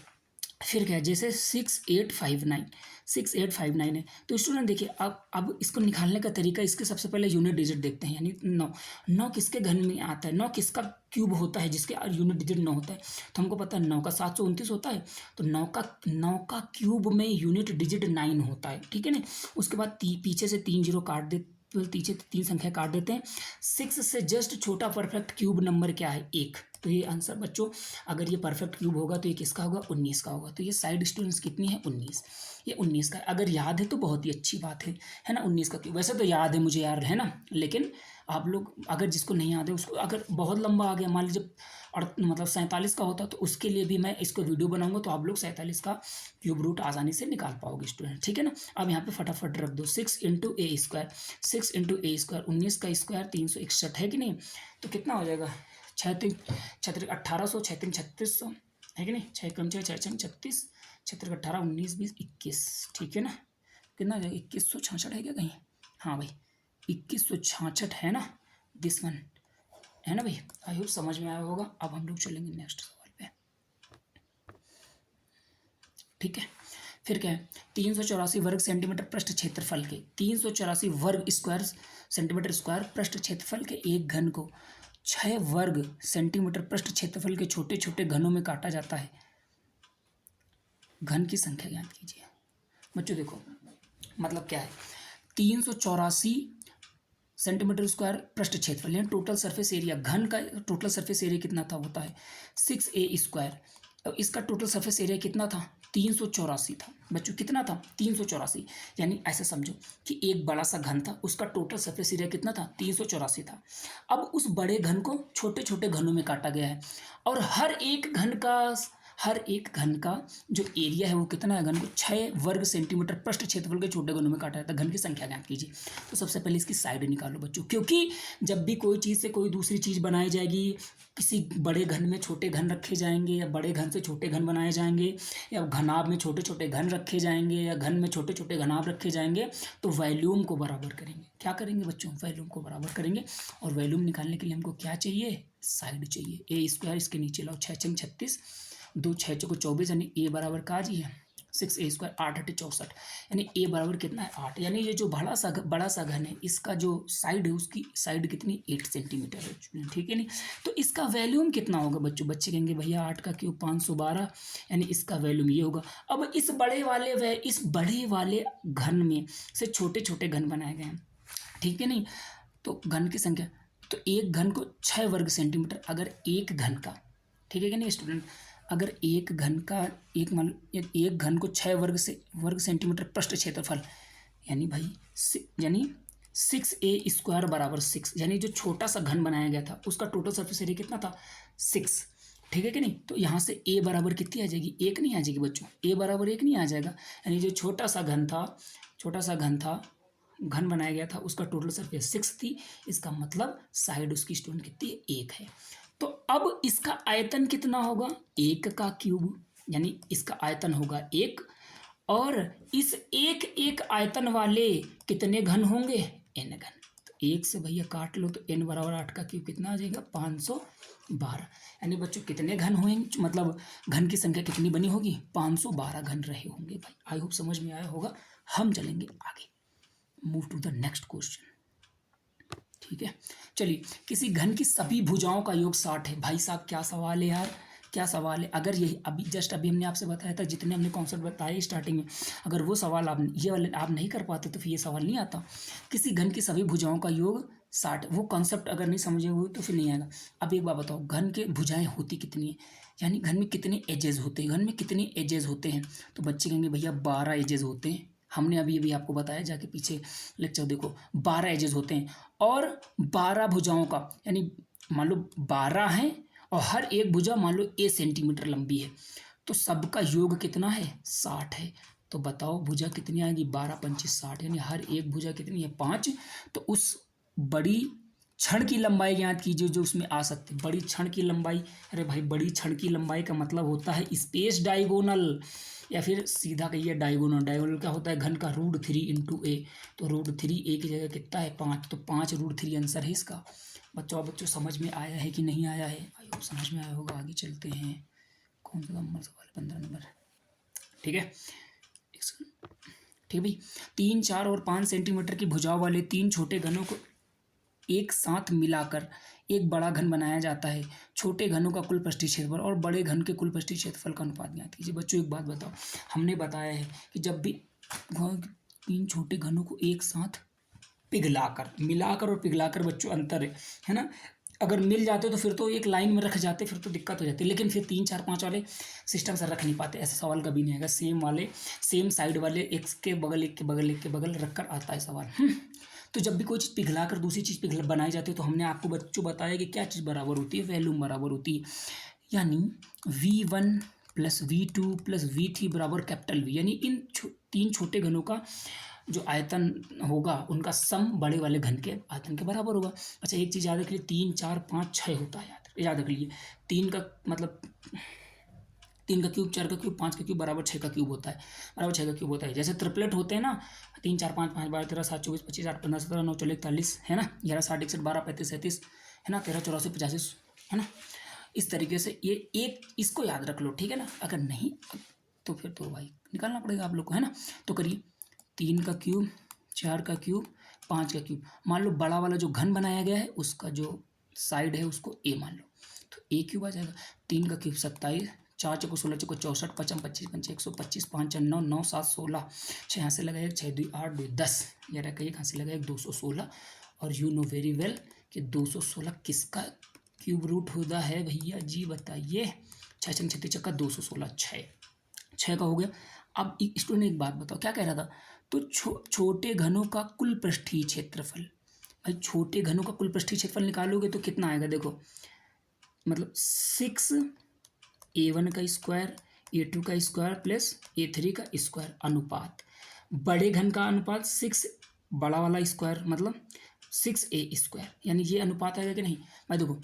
फिर क्या है, जैसे 6 8 5 9 है, तो स्टूडेंट देखिए अब इसको निकालने का तरीका, इसके सबसे पहले यूनिट डिजिट देखते हैं, यानी 9 किसके घन में आता है, 9 किसका क्यूब होता है जिसके यूनिट डिजिट 9 होता है। तो हमको पता है 9 का 729 होता है, तो 9 का क्यूब में यूनिट डिजिट 9 होता है, ठीक है ना। उसके बाद पीछे से 3 जीरो काट दे, पीछे 3 संख्या काट देते हैं। 6 से जस्ट छोटा परफेक्ट क्यूब नंबर क्या है, 1। तो ये आंसर बच्चों, अगर ये परफेक्ट क्यूब होगा तो ये किसका होगा, 19 का होगा। तो ये साइड स्टूडेंट्स कितनी है, 19। ये 19 का, अगर याद है तो बहुत ही अच्छी बात है ना। 19 का क्यूब, वैसे तो याद है मुझे यार, है ना, लेकिन आप लोग अगर जिसको नहीं याद है उसको, अगर बहुत लंबा आ गया मान लीजिए और मतलब 47 का होता, तो उसके लिए भी मैं इसको वीडियो बनाऊंगा, तो आप लोग 47 का क्यूब रूट आसानी से निकाल पाओगे स्टूडेंट, ठीक है ना। अब यहाँ पे फटाफट रख दो, 6 इंटू a², 6 इंटू a², 19 का स्क्वायर 361 है कि नहीं। तो कितना हो जाएगा, 6 3 36 1800, 6 3 3600 है कि नहीं, 6 कम 6 6 36, 6 18 19 20 21, ठीक है ना। कितना हो जाएगा, 2166 है क्या कहीं, हाँ भाई 2166 है ना, दिस वन है ना भाई। आई होप समझ में आया होगा। अब हम लोग चलेंगे नेक्स्ट सवाल पे, ठीक है। फिर क्या है, 384 वर्ग सेंटीमीटर पृष्ठ क्षेत्रफल के, 384 वर्ग स्क्वायर सेंटीमीटर स्क्वायर पृष्ठ क्षेत्रफल के एक घन को 6 वर्ग सेंटीमीटर पृष्ठ क्षेत्रफल के छोटे छोटे घनों में काटा जाता है। घन की संख्या ज्ञात कीजिए। बच्चों देखो मतलब क्या है, 384 सेंटीमीटर स्क्वायर पृष्ठ क्षेत्रफल यानी टोटल सरफेस एरिया, घन का टोटल सरफेस एरिया कितना था, होता है 6a²। अब इसका टोटल सरफेस एरिया कितना था, 384 था बच्चों, कितना था 384। यानी ऐसा समझो कि एक बड़ा सा घन था, उसका टोटल सरफेस एरिया कितना था, 384 था। अब उस बड़े घन को छोटे छोटे घनों में काटा गया है, और हर एक घन का हर एक घन का जो एरिया है वो कितना है, घन को 6 वर्ग सेंटीमीटर पृष्ठ क्षेत्रफल के छोटे घनों में काटा जाता है। घन की संख्या ज्ञात कीजिए। तो सबसे पहले इसकी साइड निकालो बच्चों, क्योंकि जब भी कोई चीज़ से कोई दूसरी चीज़ बनाई जाएगी, किसी बड़े घन में छोटे घन रखे जाएंगे या बड़े घन से छोटे घन बनाए जाएंगे या घनाभ में छोटे छोटे घन रखे जाएंगे या घन में छोटे छोटे घनाभ रखे जाएंगे, तो वॉल्यूम को बराबर करेंगे। क्या करेंगे बच्चों, वॉल्यूम को बराबर करेंगे। और वॉल्यूम निकालने के लिए हमको क्या चाहिए, साइड चाहिए। ए स्क्वायर इसके नीचे लाओ, 6 छंग 36, 2 6 चौको 24, यानी ए बराबर का जी है 6 ए स्क्वायर 8 8 64, यानी ए बराबर कितना है 8। यानी ये जो बड़ा सा घन है इसका जो साइड है उसकी साइड कितनी 8 सेंटीमीटर है, ठीक है नहीं। तो इसका वैल्यूम कितना होगा बच्चों, बच्चे कहेंगे भैया 8 का क्यूब 512, यानी इसका वैल्यूम ये होगा। अब इस बड़े वाले घन में से छोटे छोटे घन बनाए गए हैं, ठीक है नहीं। तो घन की संख्या, तो एक घन को 6 वर्ग सेंटीमीटर, अगर एक घन का, ठीक है कि नहीं स्टूडेंट, अगर एक घन का एक घन को 6 वर्ग सेंटीमीटर पृष्ठ क्षेत्रफल, यानी भाई यानी 6 ए स्क्वायर बराबर 6, यानी जो छोटा सा घन बनाया गया था उसका टोटल सरफेस एरिया कितना था 6, ठीक है कि नहीं। तो यहाँ से ए बराबर कितनी आ जाएगी, 1 नहीं आ जाएगी बच्चों, ए बराबर 1 नहीं आ जाएगा। यानी जो छोटा सा घन बनाया गया था उसका टोटल सरफेस 6 थी, इसका मतलब साइड उसकी स्टूडेंट कितनी है, 1 है। तो अब इसका आयतन कितना होगा, 1 का क्यूब, यानी इसका आयतन होगा 1, और इस एक आयतन वाले कितने घन होंगे, n घन। तो 1 से भैया काट लो, तो n बराबर 8 का क्यूब कितना आ जाएगा 512। यानी बच्चों कितने घन होंगे, मतलब घन की संख्या कितनी बनी होगी, 512 घन रहे होंगे भाई। आई होप समझ में आया होगा। हम चलेंगे आगे, move to the next question, ठीक है। चलिए, किसी घन की सभी भुजाओं का योग 60 है। भाई साहब क्या सवाल है यार, क्या सवाल है। अगर यही अभी हमने आपसे बताया था, जितने हमने कॉन्सेप्ट बताए स्टार्टिंग में, अगर वो सवाल आप ये वाले आप नहीं कर पाते तो फिर ये सवाल नहीं आता। किसी घन की सभी भुजाओं का योग 60, वो कॉन्सेप्ट अगर नहीं समझे हुए तो फिर नहीं आएगा। अब एक बात बताओ, घन के भुजाएं होती कितनी है, यानी घन में कितने एजेस होते हैं, घन में कितने एजेस होते हैं। तो बच्चे कहेंगे भैया 12 एजेस होते हैं। हमने अभी आपको बताया, जाके पीछे लेक्चर देखो, 12 एजेस होते हैं और 12 भुजाओं का, यानी मान लो 12 हैं और हर एक भुजा मान लो ए सेंटीमीटर लंबी है, तो सबका योग कितना है 60 है। तो बताओ भुजा कितनी आएगी, 12 25 60, यानी हर एक भुजा कितनी है 5। तो उस बड़ी क्षण की लंबाई ज्ञात कीजिए जो उसमें आ सकती है। बड़ी क्षण की लंबाई, अरे भाई बड़ी क्षण की लंबाई का मतलब होता है स्पेस डायगोनल, या फिर सीधा कहिए डायगोनल। डायगोनल क्या होता है, घन का √3 इंटू ए। तो √3 ए की जगह कितना है 5, तो 5 √3 आंसर है इसका। बच्चों समझ में आया है कि नहीं आया है, आई होप समझ में आया होगा। आगे चलते हैं, कौन सा नंबर सवाल, 15 नंबर, ठीक है। ठीक भाई, 3 4 और 5 सेंटीमीटर की भुजाओं वाले 3 छोटे घनों को एक साथ मिलाकर एक बड़ा घन बनाया जाता है। छोटे घनों का कुल पृष्ठीय क्षेत्रफल और बड़े घन के कुल पृष्ठीय क्षेत्रफल का अनुपात ज्ञात कीजिए। बच्चों एक बात बताओ, हमने बताया है कि जब भी 3 छोटे घनों को एक साथ मिलाकर और पिघलाकर, बच्चों अंतर है ना। अगर मिल जाते तो फिर तो एक लाइन में रख जाते, फिर तो दिक्कत हो जाती, लेकिन फिर 3 4 5 वाले सिस्टम से रख नहीं पाते। ऐसा सवाल कभी नहीं आएगा। सेम साइड वाले एक के बगल एक के बगल एक के बगल रखकर आता है सवाल। तो जब भी कोई चीज़ पिघलाकर दूसरी चीज़ बनाई जाती है, तो हमने आपको बच्चों बताया कि क्या चीज़ बराबर होती है, वैल्यूम बराबर होती है। यानी V1 + V2 + V3 बराबर कैपिटल V, यानी इन 3 छोटे घनों का जो आयतन होगा उनका सम बड़े वाले घन के आयतन के बराबर होगा। अच्छा एक चीज़ याद रख लीजिए, 3 4 5 6 होता है, याद रख लीजिए। 3 का मतलब 3 का क्यूब, 4 का क्यूब, 5 का क्यूब बराबर 6 का क्यूब होता है, बराबर 6 का क्यूब होता है। जैसे ट्रिपलेट होते हैं ना, 3 4 5 5 12 13 7 24 25 8 15 17 9 14 41 है ना, 11 60 61 12 35 37 है ना, 13 84 85 है ना। इस तरीके से ये एक इसको याद रख लो, ठीक है ना। अगर नहीं तो फिर तो भाई निकालना पड़ेगा आप लोग को, है ना। तो करिए, 3 का क्यूब, 4 का क्यूब, 5 का क्यूब। मान लो बड़ा वाला जो घन बनाया गया है उसका जो साइड है उसको ए मान लो, तो ए क्यूब आ जाएगा। 3 का क्यूब 27, 4 चौको 16 चौको 64, 55 25 25 125, 5 4 9 9 7 16, 6 यहाँ से लगा 1 6 2 8 2 10, ये रखा 1 यहाँ से लगा 1 216। और यू नो वेरी वेल कि 216 किसका क्यूब रूट होता है भैया जी बताइए। 6 6 36 चक्का 216, 6 का हो गया। अब स्टूडेंट एक बात बताओ, क्या कह रहा था, तो छोटे घनों का कुल पृष्ठीय क्षेत्रफल। भाई छोटे घनों का कुल पृष्ठीय क्षेत्रफल निकालोगे तो कितना आएगा, देखो मतलब 6 A1 का स्क्वायर A2 का स्क्वायर प्लस A3 का स्क्वायर अनुपात बड़े घन का अनुपात 6 बड़ा वाला स्क्वायर मतलब 6A स्क्वायर, यानी ये अनुपात आएगा कि नहीं भाई। देखो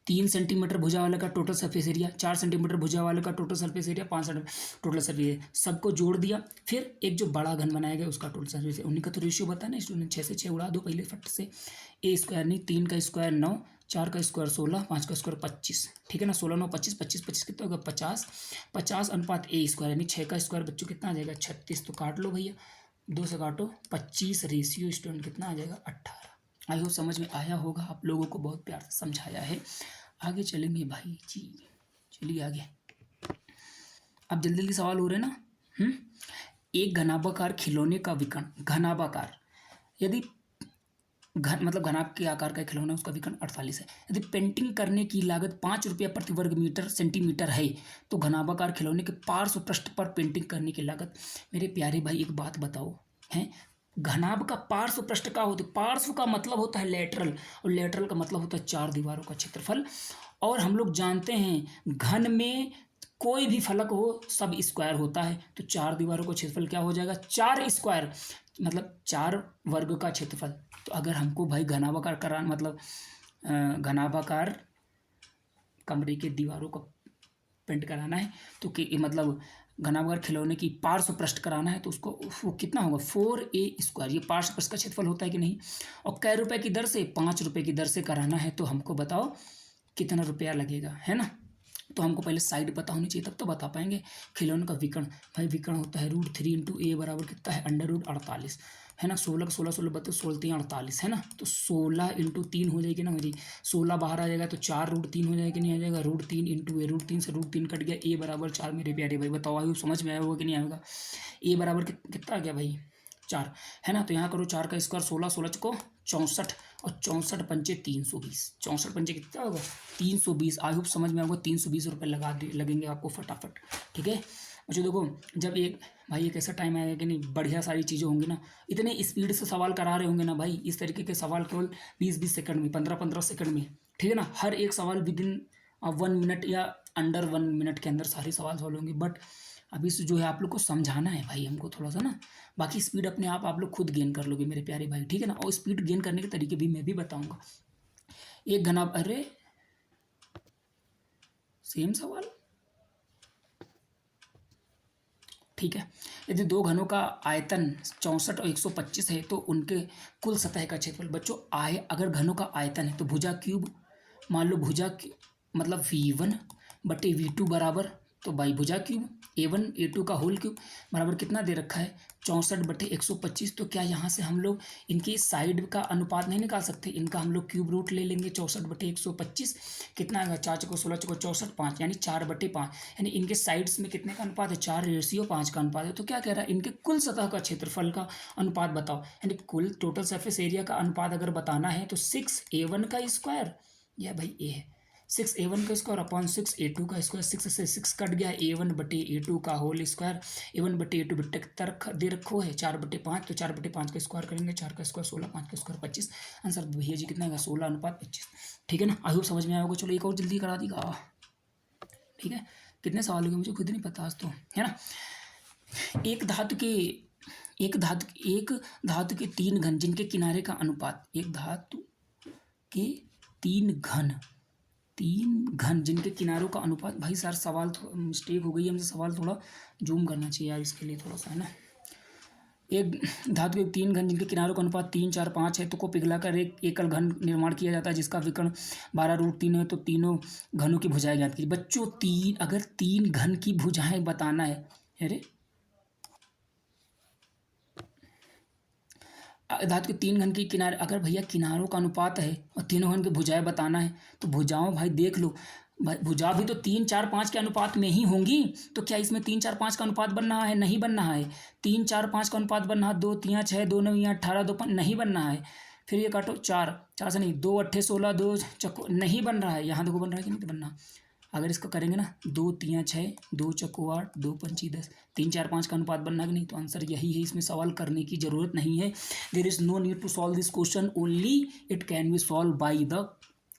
3 सेंटीमीटर भुजा वाले का टोटल सरफेस एरिया, 4 सेंटीमीटर भुजा वाले का total surface area, 5 centimetre total surface area, सबको जोड़ दिया। फिर एक जो बड़ा घन बनाया गया उसका टोटल सरफेस, उन्हीं का तो रेशियो बताया ना स्टूडेंट। 6 से 6 उड़ा दो पहले फट से। ए स्क्वायर नहीं, 3 का स्क्वायर 9, 4 का स्क्वायर 16, 5 का स्क्वायर 25, ठीक है ना। 16 9 25, 25 25 कितना होगा 50, 50 अनुपात ए स्क्वायर, यानी 6 का स्क्वायर बच्चों कितना आ जाएगा 36। तो काट लो भैया, 2 से काटो 25 रेशियो स्टूडेंट कितना आ जाएगा 18। आई होप समझ में आया होगा, आप लोगों को बहुत प्यार से समझाया है। आगे चलेंगे भाई जी, चलिए आगे। अब जल्दी जल्दी सवाल हो रहे हैं ना। एक घनाभाकार खिलौने का विकर्ण, घनाभाकार यदि घन मतलब घनाभ के आकार का खिलौना, उसका विकर्ण 48 है। यदि पेंटिंग करने की लागत 5 रुपया प्रति वर्ग मीटर सेंटीमीटर है तो घनाभाकार खिलौने के पार्श्व पृष्ठ पर पेंटिंग करने की लागत। मेरे प्यारे भाई एक बात बताओ, हैं घनाभ का पार्श्व पृष्ठ का होता है, पार्श्व का मतलब होता है लेटरल, और लेटरल का मतलब होता है 4 दीवारों का क्षेत्रफल। और हम लोग जानते हैं घन में कोई भी फलक हो सब स्क्वायर होता है, तो 4 दीवारों का क्षेत्रफल क्या हो जाएगा 4 स्क्वायर, मतलब 4 वर्ग का क्षेत्रफल। तो अगर हमको भाई घनाभाकार कराना मतलब घनाभाकार कमरे के दीवारों का पेंट कराना है तो कि मतलब घनाभाकार खिलौने की पार्श्व पृष्ठ कराना है तो उसको वो कितना होगा 4A स्क्वायर, ये पार्श्व पृष्ठ का क्षेत्रफल होता है कि नहीं। और कै रुपए की दर से 5 रुपये की दर से कराना है तो हमको बताओ कितना रुपया लगेगा, है ना। तो हमको पहले साइड पता होनी चाहिए तब तो बता पाएंगे। खिलौने का विकर्ण, भाई विकर्ण होता है √3 × A बराबर कितना है √48, है ना। 16 का 16 16 32 16 3 48, है ना। तो 16 × 3 हो जाएगी ना मेरी, 16 बाहर आ जाएगा तो 4 √3 हो जाएगा कि नहीं आ जाएगा, √3 × A, √3 से √3 कट गया, A बराबर 4। मेरे प्यारे भाई बताओ आयु समझ में आया होगा कि नहीं आएगा। A बराबर कितना आ गया भाई 4, है ना। तो यहाँ करो 4 का स्क्वायर 16, 16 को 64 और 64 पंचे 320, 64 पंचे कितना होगा 320। आई होप समझ में आएगा। 320 रुपये लगेंगे आपको फटाफट, ठीक है। अच्छा देखो जब एक भाई एक ऐसा टाइम आएगा कि नहीं बढ़िया सारी चीज़ें होंगी ना, इतने स्पीड से सवाल करा रहे होंगे ना भाई, इस तरीके के सवाल केवल 20-20 सेकंड में, 15-15 सेकंड में, ठीक है ना। हर एक सवाल विदिन 1 मिनट या अंडर 1 मिनट के अंदर सारे सवाल सॉल्व होंगे। बट अभी से जो है आप लोग को समझाना है भाई हमको थोड़ा सा ना, बाकी स्पीड अपने आप लोग खुद गेन कर लोगे मेरे प्यारे भाई, ठीक है ना। और स्पीड गेन करने के तरीके भी मैं भी बताऊंगा। एक घना, अरे सेम सवाल, ठीक है। यदि दो घनों का आयतन 64 और 125 है तो उनके कुल सतह का क्षेत्रफल। बच्चों अगर घनों का आयतन है तो भुजा क्यूब, मान लो भुजा मतलब V1/V2 बराबर, तो बाई भुजा क्यूब A1 A2 का होल क्यूब बराबर कितना दे रखा है 64/125। तो क्या यहाँ से हम लोग इनकी साइड का अनुपात नहीं निकाल सकते, इनका हम लोग क्यूब रूट ले लेंगे। 64/125 कितना आएगा 4 चौको 16 चौको 64 5, यानी 4/5, यानी इनके साइड्स में कितने का अनुपात है 4:5 का अनुपात है। तो क्या कह रहा है इनके कुल सतह का क्षेत्रफल का अनुपात बताओ, यानी कुल टोटल सरफेस एरिया का अनुपात अगर बताना है तो 6A1 का स्क्वायर, यह भाई A है 6A1 का स्क्वायर अपॉन 6A2 का स्क्वायर, 6 से 6 कट गया, A1/A2 का होल स्क्वायर, A1/A2 बिट्टे कितना दे रखो है 4/5, तो 4/5 का स्क्वायर करेंगे, 4 का स्क्वायर 16, 5 का स्क्वायर 25। आंसर भैया जी कितना है 16:25, ठीक है ना। आई होप समझ में आया होगा। चलो एक और जल्दी करा देगा, ठीक है। कितने सवाल हो गए मुझे खुद नहीं पता आज तो, है ना। एक धातु के 3 घन जिनके किनारे का अनुपात, एक धातु के 3 घन जिनके किनारों का अनुपात। भाई सर सवाल मिस्टेक हो गई है हमसे, सवाल थोड़ा जूम करना चाहिए यार इसके लिए थोड़ा सा, है ना। एक धातु के 3 घन जिनके किनारों का अनुपात 3 4 5 है तो को पिघलाकर एक एकल घन निर्माण किया जाता है जिसका विकर्ण 12√3 है। तो तीनों घनों की भुजाएं ज्ञात कीजिए। बच्चों अगर 3 घन की भुजाएं बताना है, अरे धातु के 3 घन के किनारे, अगर भैया किनारों का अनुपात है और तीनों घन की भुजाएं बताना है तो भुजाओं भाई देख लो, भाई भुजा भी तो 3 4 5 के अनुपात में ही होंगी। तो क्या इसमें 3 4 5 का अनुपात बन रहा है, नहीं बन रहा है। 3 4 5 का अनुपात बन रहा है, 2 3 6 2 9 18 2 5 नहीं बन रहा है। फिर ये काटो 4 4 से नहीं, 2 8 16 2 चक्को नहीं बन रहा है। यहाँ देखो बन रहा है कि नहीं तो बनना। अगर इसको करेंगे ना 2 3 6 2 चक्को 8 2 पंची 10, 3 4 5 का अनुपात बनना कि नहीं, तो आंसर यही है। इसमें सवाल करने की जरूरत नहीं है। There is no need to solve this question, only it can be solve by the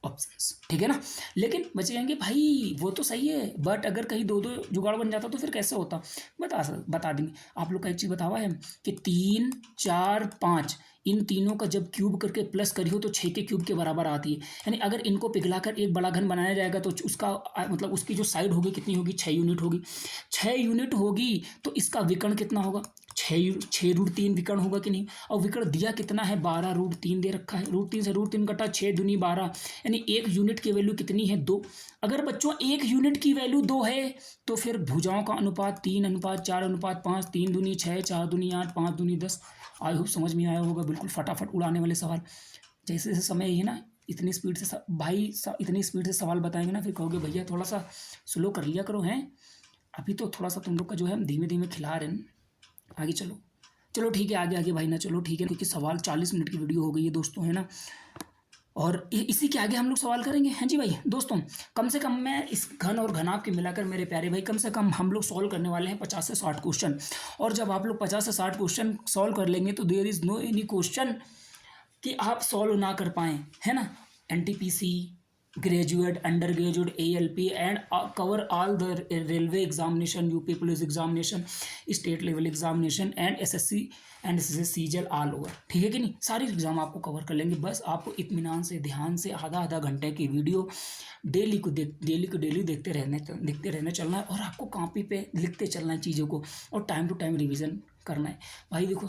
options, ठीक है ना। लेकिन बच्चे कहेंगे भाई वो तो सही है, बट अगर कहीं दो दो जुगाड़ बन जाता तो फिर कैसे होता। बता देंगे आप लोग का। एक चीज़ बतावा है कि 3 4 5 इन तीनों का जब क्यूब करके प्लस करी हो तो 6 के क्यूब के बराबर आती है। यानी अगर इनको पिघलाकर एक बड़ा घन बनाया जाएगा तो उसका मतलब उसकी जो साइड होगी कितनी होगी, 6 यूनिट होगी। 6 यूनिट होगी तो इसका विकर्ण कितना होगा, 6√3 विकर्ण होगा कि नहीं। और विकर्ण दिया कितना है, 12√3 दे रखा है। √3 से √3 कटा, 6×2 = 12, यानी 1 यूनिट की वैल्यू कितनी है, 2। अगर बच्चों 1 यूनिट की वैल्यू 2 है तो फिर भुजाओं का अनुपात 3:4:5, 3×2 = 6, 4×2 = 8, 5×2 = 10। आई होप समझ में आया होगा। बिल्कुल फटाफट उड़ाने वाले सवाल। जैसे जैसे समय है ना, इतनी स्पीड से इतनी स्पीड से सवाल बताएंगे ना, फिर कहोगे भैया थोड़ा सा स्लो कर लिया करो। हैं अभी तो थोड़ा सा तुम लोग का जो है हम धीमे धीमे खिला रहे हैं। आगे चलो, चलो ठीक है, आगे आगे भाई ना, चलो ठीक है, क्योंकि सवाल 40 मिनट की वीडियो हो गई है दोस्तों, है ना। और इसी के आगे हम लोग सवाल करेंगे। हाँ जी भाई दोस्तों, कम से कम मैं इस घन और घनाभ के मिलाकर मेरे प्यारे भाई कम से कम हम लोग सॉल्व करने वाले हैं 50 से 60 क्वेश्चन। और जब आप लोग 50 से 60 क्वेश्चन सॉल्व कर लेंगे तो there is no any question कि आप सॉल्व ना कर पाएँ, है ना। NTPC, graduate, under graduate, ALP and cover all the railway examination, UP police examination, state level examination and SSC and SSC CGL all over, ठीक है कि नहीं। सारी एग्जाम आपको कवर कर लेंगे। बस आपको इत्मीनान से, ध्यान से आधा आधा घंटे की वीडियो डेली देखते रहने चलना है। और आपको कॉपी पे लिखते चलना है चीज़ों को, और टाइम टू टाइम रिवीजन करना है। भाई देखो,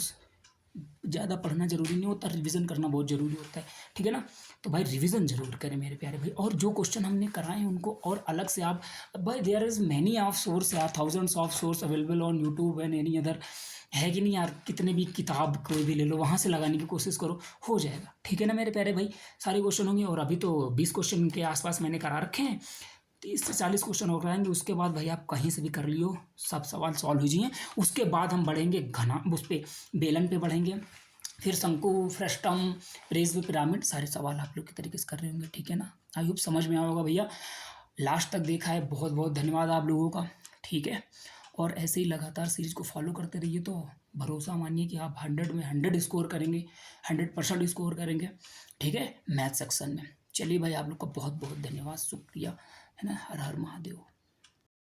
ज़्यादा पढ़ना ज़रूरी नहीं होता, रिवीजन करना बहुत ज़रूरी होता है, ठीक है ना। तो भाई रिवीजन ज़रूर करें मेरे प्यारे भाई। और जो क्वेश्चन हमने कराए हैं उनको और अलग से आप, भाई there is many of source यार, thousands of source available on YouTube and any other, है कि नहीं यार। कितने भी किताब कोई भी ले लो, वहाँ से लगाने की कोशिश करो, हो जाएगा, ठीक है ना मेरे प्यारे भाई। सारे क्वेश्चन होंगे। और अभी तो 20 क्वेश्चन के आसपास मैंने करा रखे हैं, 30 से 40 क्वेश्चन हो कराएंगे। उसके बाद भाई आप कहीं से भी कर लियो, सब सवाल सॉल्व हो जाइए। उसके बाद हम बढ़ेंगे घना, उस पर बेलन पे बढ़ेंगे, फिर शंकु, फ्रस्टम, रेज़ पिरामिड, सारे सवाल आप लोग के तरीके से कर रहे होंगे, ठीक है ना। आई होप समझ में आया होगा भैया। लास्ट तक देखा है, बहुत बहुत धन्यवाद आप लोगों का, ठीक है। और ऐसे ही लगातार सीरीज को फॉलो करते रहिए तो भरोसा मानिए कि आप 100 में 100 स्कोर करेंगे, 100% स्कोर करेंगे, ठीक है, मैथ सेक्शन में। चलिए भाई, आप लोग का बहुत बहुत धन्यवाद, शुक्रिया, है ना। हर हर महादेव।